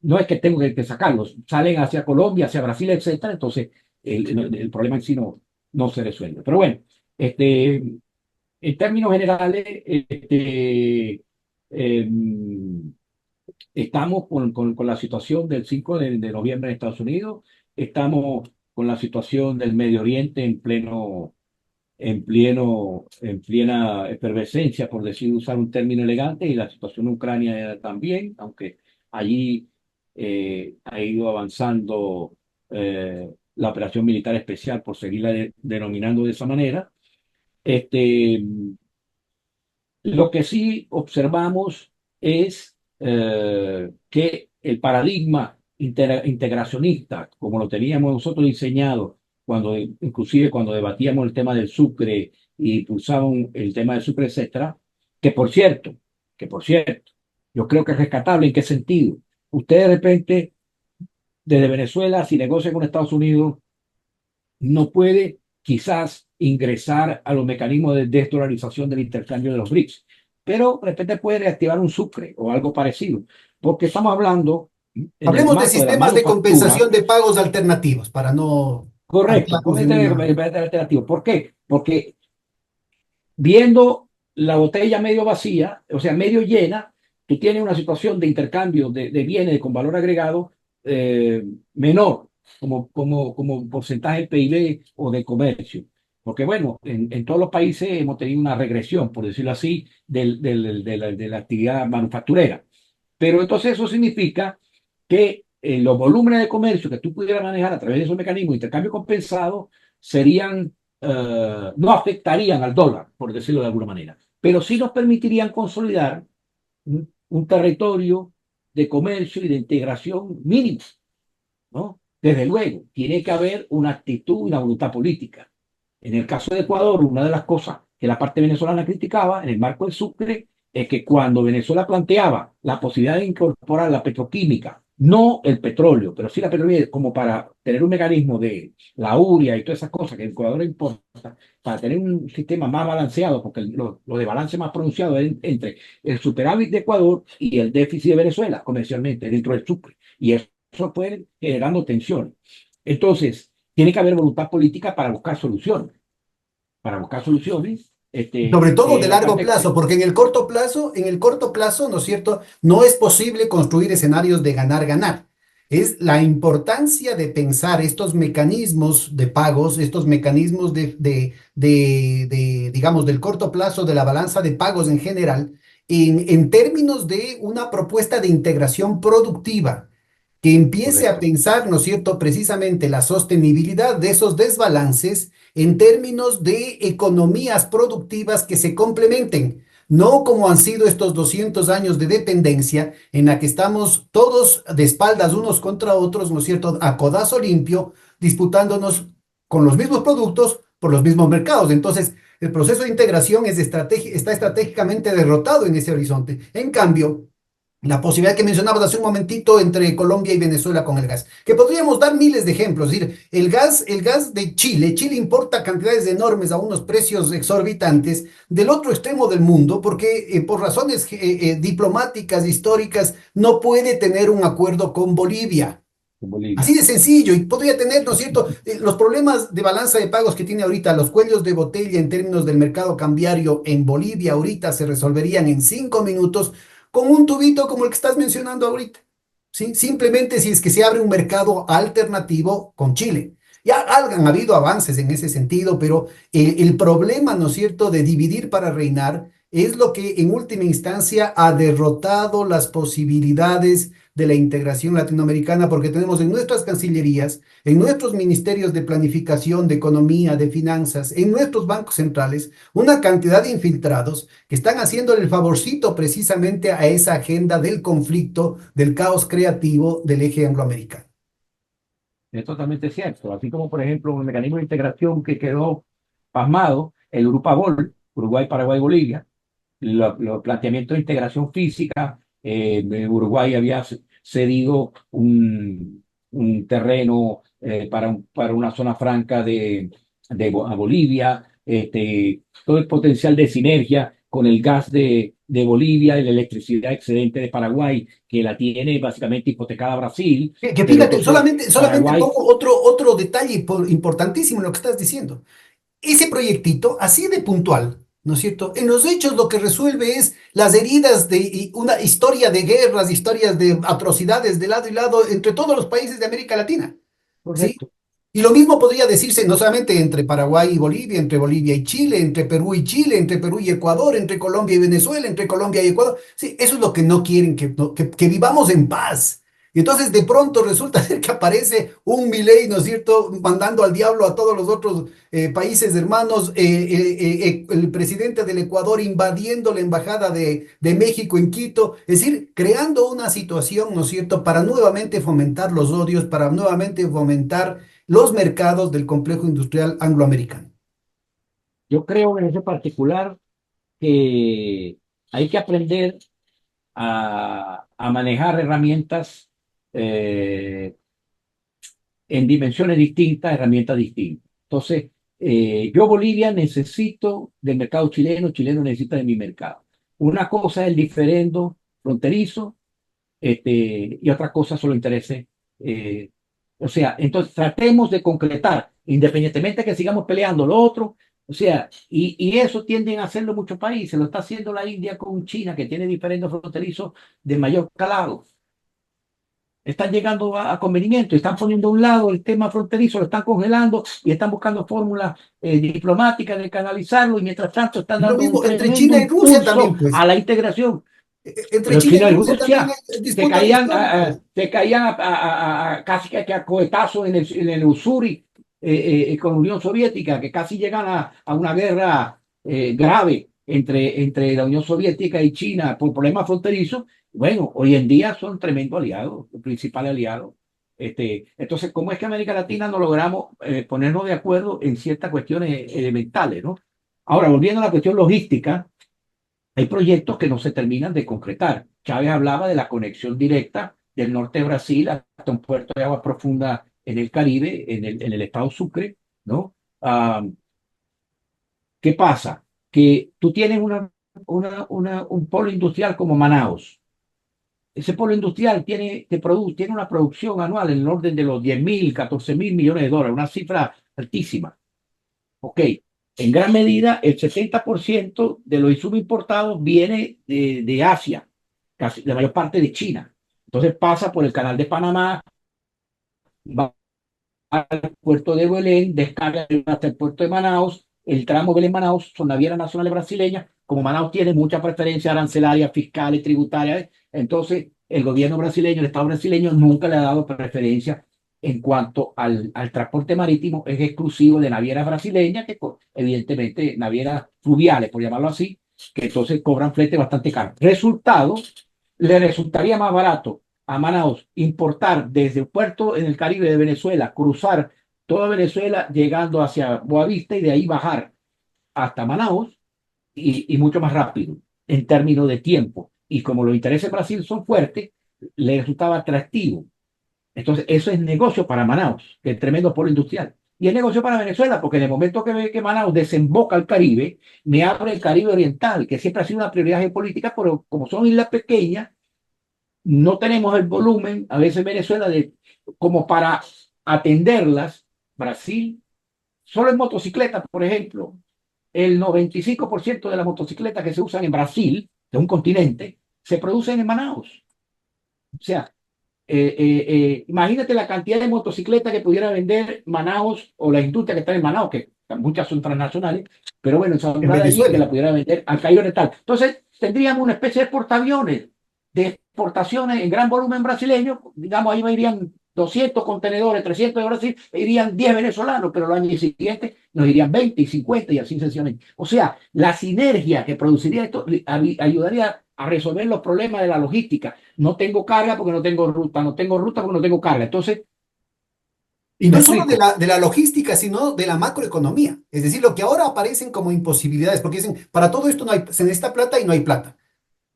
no es que tengo que sacarlos, salen hacia Colombia, hacia Brasil, etcétera. Entonces, el problema en sí no se resuelve. Pero bueno, este, en términos generales, estamos con la situación del 5 de noviembre en Estados Unidos, estamos con la situación del Medio Oriente en plena efervescencia, por decir, usar un término elegante, y la situación en Ucrania también, aunque allí ha ido avanzando la operación militar especial, por seguirla denominando de esa manera. Este, lo que sí observamos es que el paradigma integracionista, como lo teníamos nosotros diseñado, inclusive cuando debatíamos el tema del Sucre y pulsaban el tema del Sucre, etcétera, que por cierto, que por cierto, yo creo que es rescatable. ¿En qué sentido? Usted de repente, desde Venezuela, si negocia con Estados Unidos, no puede quizás ingresar a los mecanismos de desdolarización del intercambio de los BRICS, pero de repente puede reactivar un Sucre o algo parecido, porque estamos hablando en el Hablemos de marco de la sistemas de manufactura. compensación de pagos alternativos para no Correcto, anclarnos en una... alternativo. ¿Por qué? Porque viendo la botella medio vacía, o sea, medio llena, tú tienes una situación de intercambio de bienes con valor agregado eh, menor, como porcentaje del PIB o de comercio. Porque bueno, en todos los países hemos tenido una regresión, por decirlo así, de la actividad manufacturera. Pero entonces eso significa que los volúmenes de comercio que tú pudieras manejar a través de esos mecanismos de intercambio compensado serían, no afectarían al dólar, por decirlo de alguna manera, pero sí nos permitirían consolidar un territorio de comercio y de integración mínimo, ¿no? Desde luego, tiene que haber una actitud y una voluntad política. En el caso de Ecuador, una de las cosas que la parte venezolana criticaba en el marco del Sucre es que cuando Venezuela planteaba la posibilidad de incorporar la petroquímica, no el petróleo, pero sí la petrolera, como para tener un mecanismo de la uria y todas esas cosas que el Ecuador importa, para tener un sistema más balanceado, porque lo de balance más pronunciado es entre el superávit de Ecuador y el déficit de Venezuela, comercialmente, dentro del Sucre. Y eso puede generando tensiones. Entonces, tiene que haber voluntad política para buscar soluciones, Sobre todo de la largo parte, plazo, porque en el corto plazo, ¿no es cierto? No es posible construir escenarios de ganar-ganar. Es la importancia de pensar estos mecanismos de pagos, estos mecanismos digamos, del corto plazo, de la balanza de pagos en general, en términos de una propuesta de integración productiva que empiece a correcto, pensar, ¿no es cierto?, precisamente la sostenibilidad de esos desbalances en términos de economías productivas que se complementen, no como han sido estos 200 años de dependencia en la que estamos todos de espaldas unos contra otros, ¿no es cierto?, a codazo limpio, disputándonos con los mismos productos por los mismos mercados. Entonces, el proceso de integración está estratégicamente derrotado en ese horizonte. En cambio, la posibilidad que mencionabas hace un momentito entre Colombia y Venezuela con el gas, que podríamos dar miles de ejemplos. Es decir, el gas de Chile, Chile importa cantidades enormes a unos precios exorbitantes del otro extremo del mundo, porque por razones diplomáticas, históricas, no puede tener un acuerdo con Bolivia. con Bolivia. Así de sencillo, y podría tener, ¿no es cierto?, los problemas de balanza de pagos que tiene ahorita, los cuellos de botella en términos del mercado cambiario en Bolivia ahorita se resolverían en 5 minutos con un tubito como el que estás mencionando ahorita, ¿sí? Simplemente si es que se abre un mercado alternativo con Chile. Ya han habido avances en ese sentido, pero el problema, ¿no es cierto?, de dividir para reinar es lo que en última instancia ha derrotado las posibilidades de la integración latinoamericana, porque tenemos en nuestras cancillerías, en nuestros ministerios de planificación, de economía, de finanzas, en nuestros bancos centrales, una cantidad de infiltrados que están haciéndole el favorcito precisamente a esa agenda del conflicto, del caos creativo del eje angloamericano. es totalmente cierto. Así como, por ejemplo, un mecanismo de integración que quedó pasmado, el Grupabol, Uruguay, Paraguay, Bolivia, los planteamientos de integración física, Uruguay había cedido un terreno para una zona franca a Bolivia, todo el potencial de sinergia con el gas de Bolivia y la electricidad excedente de Paraguay, que la tiene básicamente hipotecada Brasil, Que pero fíjate, entonces solamente Paraguay, pongo otro detalle importantísimo en lo que estás diciendo. Ese proyectito, así de puntual, ¿no es cierto? En los hechos lo que resuelve es las heridas de una historia de guerras, historias de atrocidades de lado y lado entre todos los países de América Latina, ¿sí? correcto. Y lo mismo podría decirse no solamente entre Paraguay y Bolivia, entre Bolivia y Chile, entre Perú y Chile, entre Perú y Ecuador, entre Colombia y Venezuela, entre Colombia y Ecuador. Sí, eso es lo que no quieren, que vivamos en paz. Y entonces de pronto resulta ser que aparece un Milei, ¿no es cierto?, mandando al diablo a todos los otros países hermanos, el presidente del Ecuador invadiendo la embajada de México en Quito, es decir, creando una situación, ¿no es cierto?, para nuevamente fomentar los odios, para nuevamente fomentar los mercados del complejo industrial angloamericano. Yo creo en ese particular que hay que aprender a manejar herramientas eh, en dimensiones distintas, herramientas distintas. Entonces, yo Bolivia necesito del mercado chileno, chileno necesita de mi mercado. Una cosa es el diferendo fronterizo, y otra cosa son los intereses. O sea, entonces tratemos de concretar, independientemente de que sigamos peleando lo otro. O sea, y eso tienden a hacerlo muchos países. Lo está haciendo la India con China, que tiene diferendos fronterizos de mayor calado. Están llegando a convenimiento, están poniendo a un lado el tema fronterizo, lo están congelando y están buscando fórmulas diplomáticas de canalizarlo y mientras tanto están Y lo dando un mismo entre tremendo China y Rusia impulso también, pues. a la integración. Entre Pero China y China y Rusia también Rusia hay disputas históricas. se caían casi que a cohetazos en el Usuri con la Unión Soviética, que casi llegan a una guerra grave entre la Unión Soviética y China por problemas fronterizos. Bueno, hoy en día son tremendos aliados, los principales aliados. Entonces, ¿cómo es que en América Latina no logramos ponernos de acuerdo en ciertas cuestiones elementales, ¿no? Ahora, volviendo a la cuestión logística, hay proyectos que no se terminan de concretar. Chávez hablaba de la conexión directa del norte de Brasil hasta un puerto de agua profunda en el Caribe, en el estado Sucre, ¿no? ¿Qué pasa? Que tú tienes un polo industrial como Manaus. Ese polo industrial tiene una producción anual en el orden de los 10.000, 14.000 millones de dólares, una cifra altísima. Ok, en gran medida el 70% de los insumos importados viene de Asia, casi la mayor parte de China. Entonces pasa por el canal de Panamá, va al puerto de Belén, descarga hasta el puerto de Manaus, el tramo Belén-Manaus son navieras nacionales brasileñas, como Manaus tiene mucha preferencia arancelaria, fiscal y tributaria, entonces el gobierno brasileño, el Estado brasileño nunca le ha dado preferencia en cuanto al transporte marítimo, es exclusivo de navieras brasileñas, que evidentemente navieras fluviales, por llamarlo así, que entonces cobran flete bastante caro. Resultado, le resultaría más barato a Manaus importar desde el puerto en el Caribe de Venezuela, cruzar toda Venezuela llegando hacia Boavista y de ahí bajar hasta Manaus y mucho más rápido en términos de tiempo. Y como los intereses de Brasil son fuertes, le resultaba atractivo. Entonces, eso es negocio para Manaus, que es tremendo polo industrial. Y es negocio para Venezuela, porque en el momento que ve que Manaus desemboca al Caribe, me abre el Caribe Oriental, que siempre ha sido una prioridad geopolítica, pero como son islas pequeñas, no tenemos el volumen, a veces Venezuela, como para atenderlas. Brasil, solo en motocicletas, por ejemplo, el 95% de las motocicletas que se usan en Brasil, de un continente, se producen en Manaus. O sea, imagínate la cantidad de motocicletas que pudiera vender Manaus o la industria que está en Manaus, que muchas son transnacionales, pero bueno, esa En de allí que la Venezuela. pudiera vender al Cairo Oriental. Entonces, tendríamos una especie de portaaviones, de exportaciones en gran volumen brasileño, digamos, ahí irían 200 contenedores, 300 de Brasil, irían 10 venezolanos, pero los años siguientes nos irían 20 y 50 y así sencillamente. O sea, la sinergia que produciría esto ayudaría a resolver los problemas de la logística. No tengo carga porque no tengo ruta, no tengo ruta porque no tengo carga. Entonces, Y ¿Me no solo explico? de la logística, sino de la macroeconomía. Es decir, lo que ahora aparecen como imposibilidades, porque dicen, para todo esto no hay, se necesita plata y no hay plata.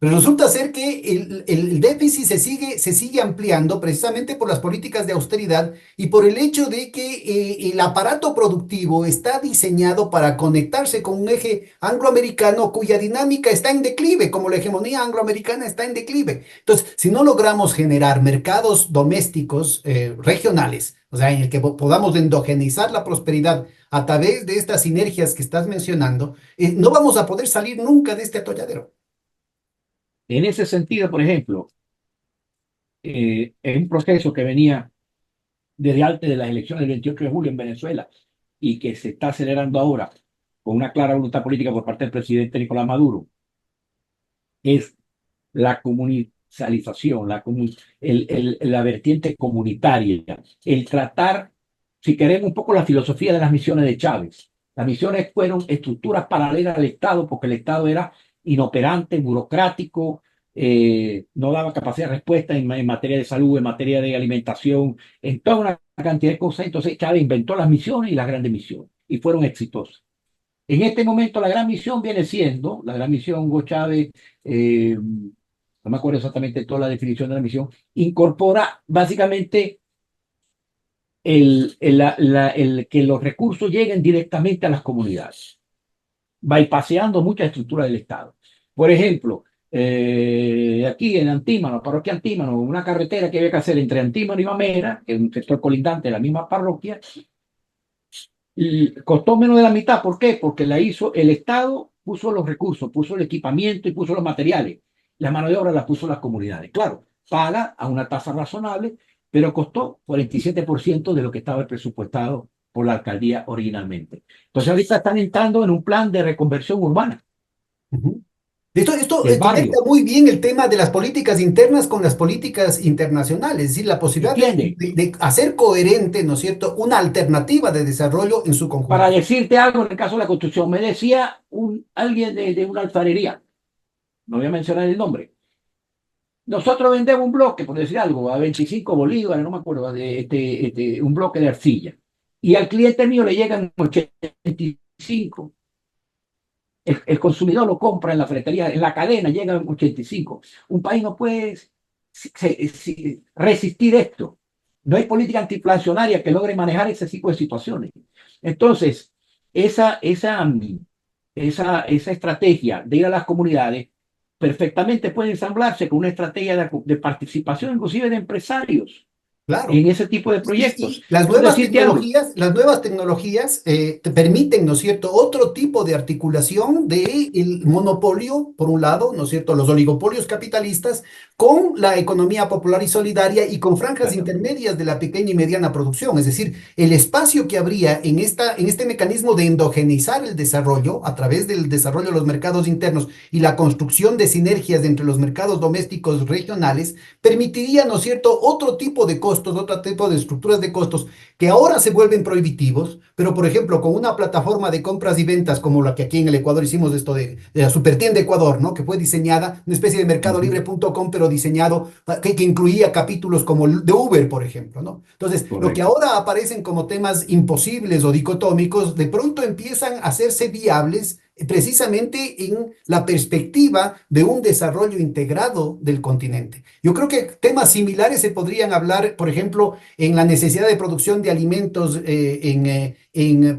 Pero resulta ser que el déficit se sigue ampliando precisamente por las políticas de austeridad y por el hecho de que el aparato productivo está diseñado para conectarse con un eje angloamericano cuya dinámica está en declive, como la hegemonía angloamericana está en declive. Entonces, si no logramos generar mercados domésticos regionales, o sea, en el que podamos endogenizar la prosperidad a través de estas sinergias que estás mencionando, no vamos a poder salir nunca de este atolladero. En ese sentido, por ejemplo, en un proceso que venía desde antes de las elecciones del 28 de julio en Venezuela y que se está acelerando ahora con una clara voluntad política por parte del presidente Nicolás Maduro, es la comunitarización, la vertiente comunitaria, el tratar, si queremos, un poco la filosofía de las misiones de Chávez. Las misiones fueron estructuras paralelas al Estado porque el Estado era inoperante, burocrático, no daba capacidad de respuesta en materia de salud, en materia de alimentación, en toda una cantidad de cosas. Entonces Chávez inventó las misiones y las grandes misiones y fueron exitosas. En este momento la gran misión viene siendo, la gran misión Hugo Chávez, no me acuerdo exactamente toda la definición de la misión, incorpora básicamente el que los recursos lleguen directamente a las comunidades, bypaseando muchas estructuras del Estado. Por ejemplo, aquí en Antímano, parroquia Antímano, una carretera que había que hacer entre Antímano y Mamera, que es un sector colindante de la misma parroquia, y costó menos de la mitad. ¿Por qué? Porque la hizo el Estado, puso los recursos, puso el equipamiento y puso los materiales. La mano de obra la puso las comunidades. Claro, paga a una tasa razonable, pero costó 47% de lo que estaba presupuestado por la alcaldía originalmente. Entonces ahorita están entrando en un plan de reconversión urbana Ujú. Esto del conecta barrio. muy bien el tema de las políticas internas con las políticas internacionales, es decir, la posibilidad ¿Entiende? de hacer coherente, ¿no es cierto?, una alternativa de desarrollo en su Para conjunto. decirte algo en el caso de la construcción, me decía alguien de una alfarería, no voy a mencionar el nombre. Nosotros vendemos un bloque, por decir algo, a 25 bolívares, no me acuerdo, un bloque de arcilla. Y al cliente mío le llegan 85. El consumidor lo compra en la ferretería, en la cadena llegan 85. Un país no puede resistir esto. No hay política antiinflacionaria que logre manejar ese tipo de situaciones. Entonces, esa estrategia de ir a las comunidades perfectamente puede ensamblarse con una estrategia de participación, inclusive de empresarios, Claro. en ese tipo de Sí, proyectos. sí, Por decirte algo, las nuevas tecnologías te permiten, ¿no es cierto?, otro tipo de articulación del monopolio, por un lado, ¿no es cierto?, los oligopolios capitalistas, con la economía popular y solidaria y con franjas exactamente, intermedias de la pequeña y mediana producción. Es decir, el espacio que habría en este mecanismo de endogenizar el desarrollo a través del desarrollo de los mercados internos y la construcción de sinergias entre los mercados domésticos regionales permitiría, ¿no es cierto?, otro tipo de costos, otro tipo de estructuras de costos que ahora se vuelven prohibitivos, pero por ejemplo, con una plataforma de compras y ventas como la que aquí en el Ecuador hicimos esto de la Supertienda Ecuador, ¿no? Que fue diseñada, una especie de ujú, mercadolibre.com, pero diseñado que incluía capítulos como el de Uber, por ejemplo, ¿no? Entonces, lo que correcto. ahora aparecen como temas imposibles o dicotómicos, de pronto empiezan a hacerse viables precisamente en la perspectiva de un desarrollo integrado del continente. Yo creo que temas similares se podrían hablar, por ejemplo, en la necesidad de producción de alimentos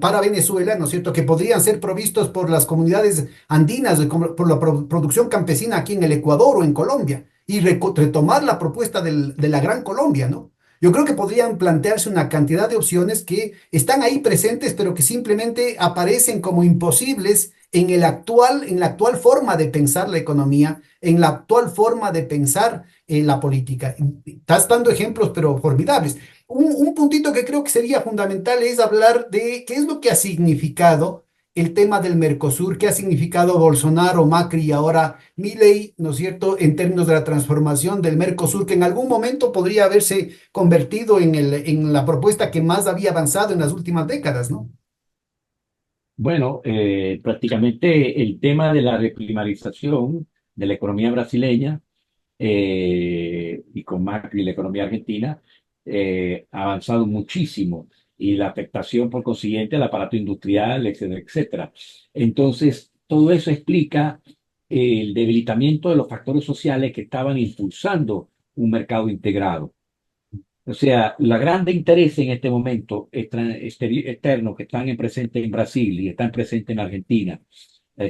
para Venezuela, ¿no es cierto?, que podrían ser provistos por las comunidades andinas, por la producción campesina aquí en el Ecuador o en Colombia, y retomar la propuesta de la Gran Colombia, ¿no? Yo creo que podrían plantearse una cantidad de opciones que están ahí presentes, pero que simplemente aparecen como imposibles en la actual forma de pensar la economía, en la actual forma de pensar la política. Estás dando ejemplos, pero formidables. Un puntito que creo que sería fundamental es hablar de qué es lo que ha significado el tema del Mercosur, qué ha significado Bolsonaro, Macri y ahora Milei, ¿no es cierto?, en términos de la transformación del Mercosur, que en algún momento podría haberse convertido en la propuesta que más había avanzado en las últimas décadas, ¿no? Bueno, prácticamente el tema de la reprimarización de la economía brasileña y con Macri la economía argentina ha avanzado muchísimo y la afectación por consiguiente al aparato industrial, etcétera, etcétera. Entonces, todo eso explica el debilitamiento de los factores sociales que estaban impulsando un mercado integrado. O sea, la grande interés en este momento externos que están presentes en Brasil y están presentes en Argentina,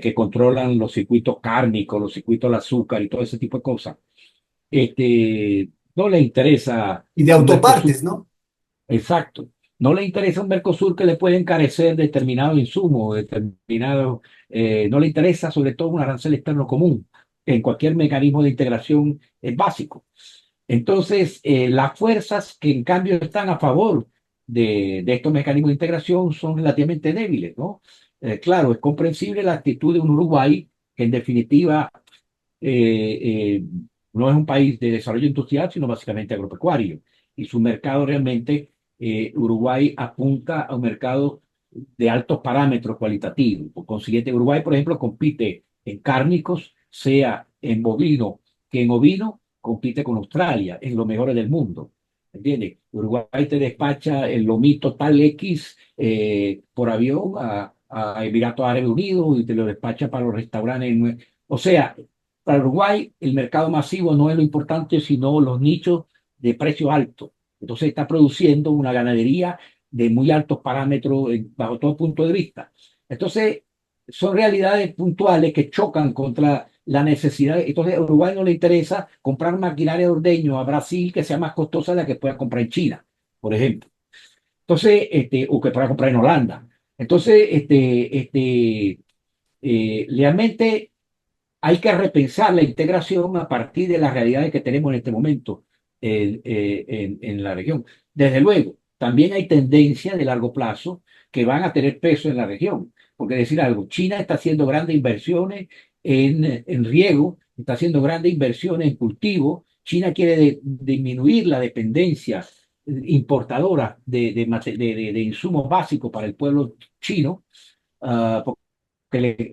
que controlan los circuitos cárnicos, los circuitos del azúcar y todo ese tipo de cosas, no les interesa Y de un Mercosur. autopartes, ¿no? Exacto. No le interesa un Mercosur que le puede encarecer determinado insumo, no le interesa sobre todo un arancel externo común en cualquier mecanismo de integración básico. Entonces, las fuerzas que en cambio están a favor de estos mecanismos de integración son relativamente débiles, ¿no? Claro, es comprensible la actitud de un Uruguay que en definitiva no es un país de desarrollo industrial, sino básicamente agropecuario. Y su mercado realmente, Uruguay apunta a un mercado de altos parámetros cualitativos. Por consiguiente, Uruguay, por ejemplo, compite en cárnicos, sea en bovino que en ovino, compite con Australia, en los mejores del mundo. ¿Entiendes? Uruguay te despacha el lomito tal X por avión a Emiratos Árabes Unidos y te lo despacha para los restaurantes. O sea, para Uruguay, el mercado masivo no es lo importante, sino los nichos de precio alto. Entonces está produciendo una ganadería de muy altos parámetros bajo todo punto de vista. Entonces, son realidades puntuales que chocan contra la necesidad. Entonces, a Uruguay no le interesa comprar maquinaria de ordeño a Brasil que sea más costosa de la que pueda comprar en China, por ejemplo. Entonces, o que pueda comprar en Holanda. Entonces, realmente hay que repensar la integración a partir de las realidades que tenemos en este momento en la región. Desde luego, también hay tendencias de largo plazo que van a tener peso en la región. Porque decir algo, China está haciendo grandes inversiones en riego, está haciendo grandes inversiones en cultivo. China quiere disminuir la dependencia importadora de insumos básicos para el pueblo chino, porque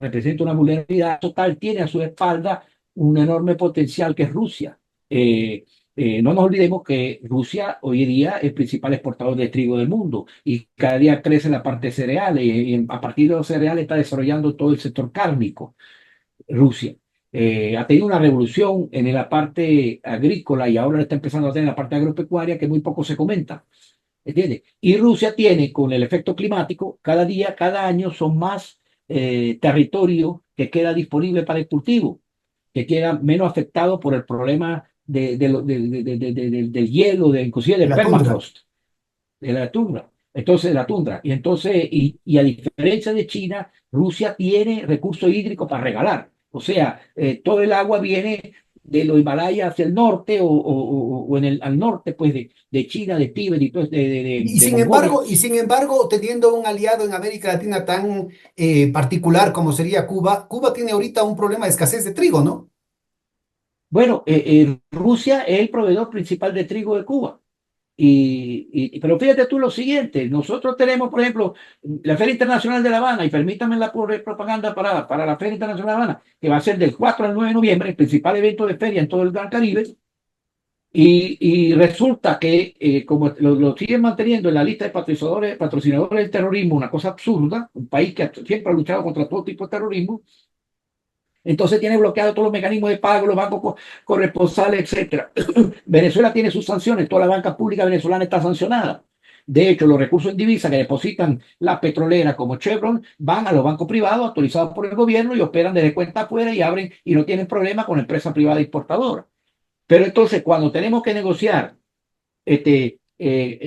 representa una vulnerabilidad total, tiene a su espalda un enorme potencial que es Rusia. No nos olvidemos que Rusia hoy en día es el principal exportador de trigo del mundo y cada día crece la parte de cereales y a partir de los cereales está desarrollando todo el sector cárnico. Rusia ha tenido una revolución en la parte agrícola y ahora está empezando a tener la parte agropecuaria que muy poco se comenta. ¿Entiendes? Y Rusia tiene, con el efecto climático, cada día, cada año son más territorio que queda disponible para el cultivo, que queda menos afectado por el problema del hielo, inclusive De del la tundra. permafrost, de la tundra. Entonces, de la tundra. Y entonces, y a diferencia de China, Rusia tiene recursos hídricos para regalar. O sea, todo el agua viene de los Himalayas hacia el norte o en al norte, pues, de China, de Tíbet y todo, de Mongolia. Y sin embargo, teniendo un aliado en América Latina tan particular como sería Cuba, Cuba tiene ahorita un problema de escasez de trigo, ¿no? Bueno, Rusia es el proveedor principal de trigo de Cuba. Pero fíjate tú lo siguiente, nosotros tenemos, por ejemplo, la Feria Internacional de La Habana, y permítanme la propaganda para la Feria Internacional de La Habana, que va a ser del 4 al 9 de noviembre, el principal evento de feria en todo el Gran Caribe, y resulta que como lo siguen manteniendo en la lista de patrocinadores del terrorismo, una cosa absurda, un país que siempre ha luchado contra todo tipo de terrorismo, entonces tiene bloqueado todos los mecanismos de pago, los bancos corresponsales, etcétera. Venezuela tiene sus sanciones, toda la banca pública venezolana está sancionada. De hecho, los recursos en divisa que depositan las petroleras como Chevron van a los bancos privados autorizados por el gobierno y operan desde cuenta afuera y abren y no tienen problema con empresas privadas importadoras. Pero entonces, cuando tenemos que negociar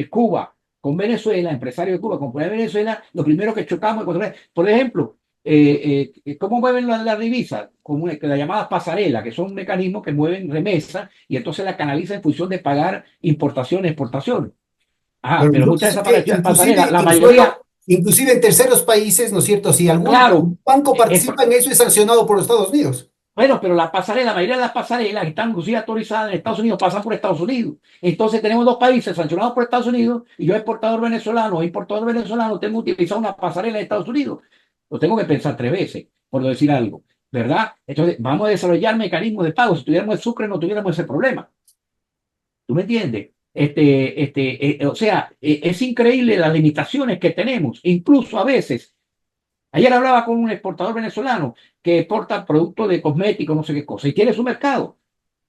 Cuba con Venezuela, empresarios de Cuba con Venezuela, lo primero que chocamos es cuando, por ejemplo, ¿cómo mueven la divisa? Como las llamadas pasarelas, que son mecanismos que mueven remesas y entonces la canaliza en función de pagar importaciones, exportaciones. Ah, Pero pero muchas de entonces esas que pasarelas, inclusive la en mayoría, inclusive en terceros países, ¿no es cierto? Si algún claro, banco es, participa en eso, es sancionado por los Estados Unidos. bueno, pero la mayoría de las pasarelas que están inclusive autorizadas en Estados Unidos pasan por Estados Unidos. Entonces tenemos dos países sancionados por Estados Unidos y yo exportador venezolano o importador venezolano tengo que utilizar una pasarela de Estados Unidos. Lo tengo que pensar tres veces, por no decir algo, ¿verdad? Entonces vamos a desarrollar mecanismos de pago. Si tuviéramos el Sucre no tuviéramos ese problema. ¿Tú me entiendes? O sea, es increíble las limitaciones que tenemos, incluso a veces. Ayer hablaba con un exportador venezolano que exporta productos de cosméticos, no sé qué cosa, y tiene su mercado,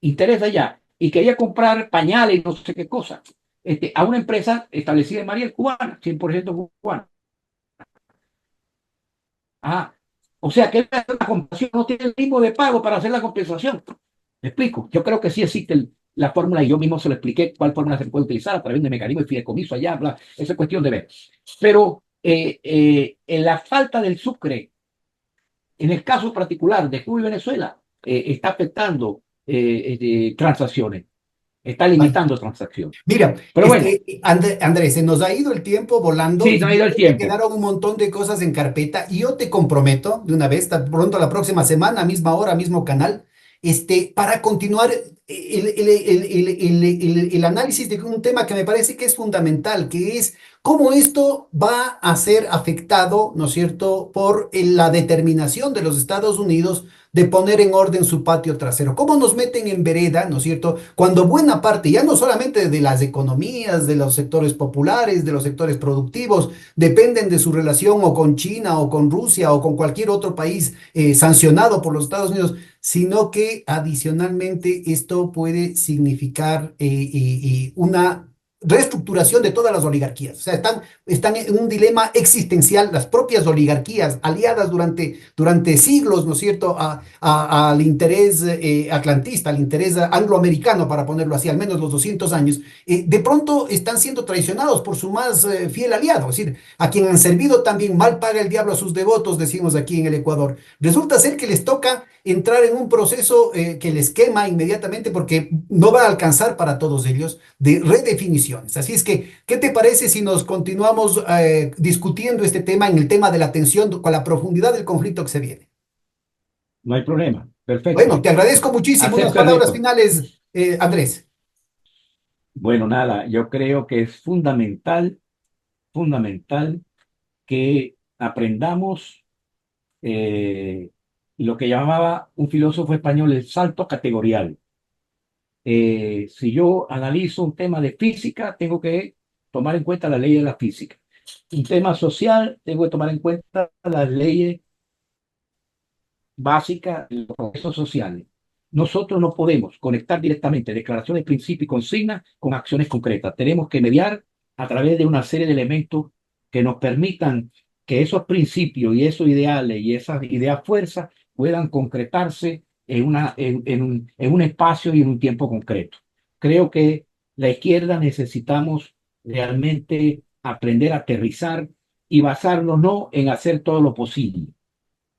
interesa allá, y quería comprar pañales y no sé qué cosa, a una empresa establecida en Mariel, cubana, 100% cubana. Ah, o sea que la compensación no tiene el ritmo de pago para hacer la compensación. ¿Me explico? Yo creo que sí existe la fórmula y yo mismo se lo expliqué cuál fórmula se puede utilizar a través de mecanismo de fideicomiso allá, bla, esa es cuestión de ver. Pero en la falta del sucre, en el caso particular de Cuba y Venezuela, está afectando transacciones, está limitando transacciones. Mira, Pero bueno, Andrés, se nos ha ido el tiempo volando sí, se y ha ido el me tiempo. quedaron un montón de cosas en carpeta y yo te comprometo de una vez, tan pronto la próxima semana, misma hora, mismo canal, para continuar el análisis de un tema que me parece que es fundamental, que es cómo esto va a ser afectado, ¿no es cierto?, por la determinación de los Estados Unidos de poner en orden su patio trasero. ¿Cómo nos meten en vereda, ¿no es cierto? Cuando buena parte, ya no solamente de las economías, de los sectores populares, de los sectores productivos, dependen de su relación o con China o con Rusia o con cualquier otro país sancionado por los Estados Unidos, sino que adicionalmente esto puede significar una reestructuración de todas las oligarquías. O sea, están en un dilema existencial las propias oligarquías aliadas durante siglos, ¿no es cierto?, al interés atlantista, al interés angloamericano, para ponerlo así, al menos los 200 años, de pronto están siendo traicionados por su más fiel aliado, es decir, a quien han servido también mal paga el diablo a sus devotos, decimos aquí en el Ecuador. Resulta ser que les toca entrar en un proceso que les quema inmediatamente porque no va a alcanzar para todos ellos de redefiniciones. Así es que, ¿qué te parece si nos continuamos discutiendo este tema en el tema de la tensión con la profundidad del conflicto que se viene? No hay problema. Bueno, Perfecto. te agradezco muchísimo. Unas Acepto el palabras reto. finales, Andrés. Bueno, nada, yo creo que es fundamental, fundamental que aprendamos lo que llamaba un filósofo español el salto categorial. Si yo analizo un tema de física, tengo que tomar en cuenta la ley de la física. Un tema social, tengo que tomar en cuenta las leyes básicas de los procesos sociales. Nosotros no podemos conectar directamente declaraciones de principio y consigna con acciones concretas. Tenemos que mediar a través de una serie de elementos que nos permitan que esos principios y esos ideales y esas ideas fuerzas puedan concretarse en un espacio y en un tiempo concreto. Creo que la izquierda necesitamos realmente aprender a aterrizar y basarnos no en hacer todo lo posible,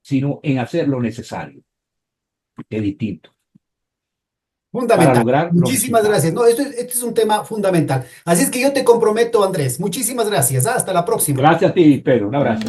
sino en hacer lo necesario, que es distinto, para Fundamental. lograr los Muchísimas resultados. gracias. No, este es un tema fundamental. Así es que yo te comprometo, Andrés. Muchísimas gracias. Hasta la próxima. Gracias a ti, Pedro. Un abrazo.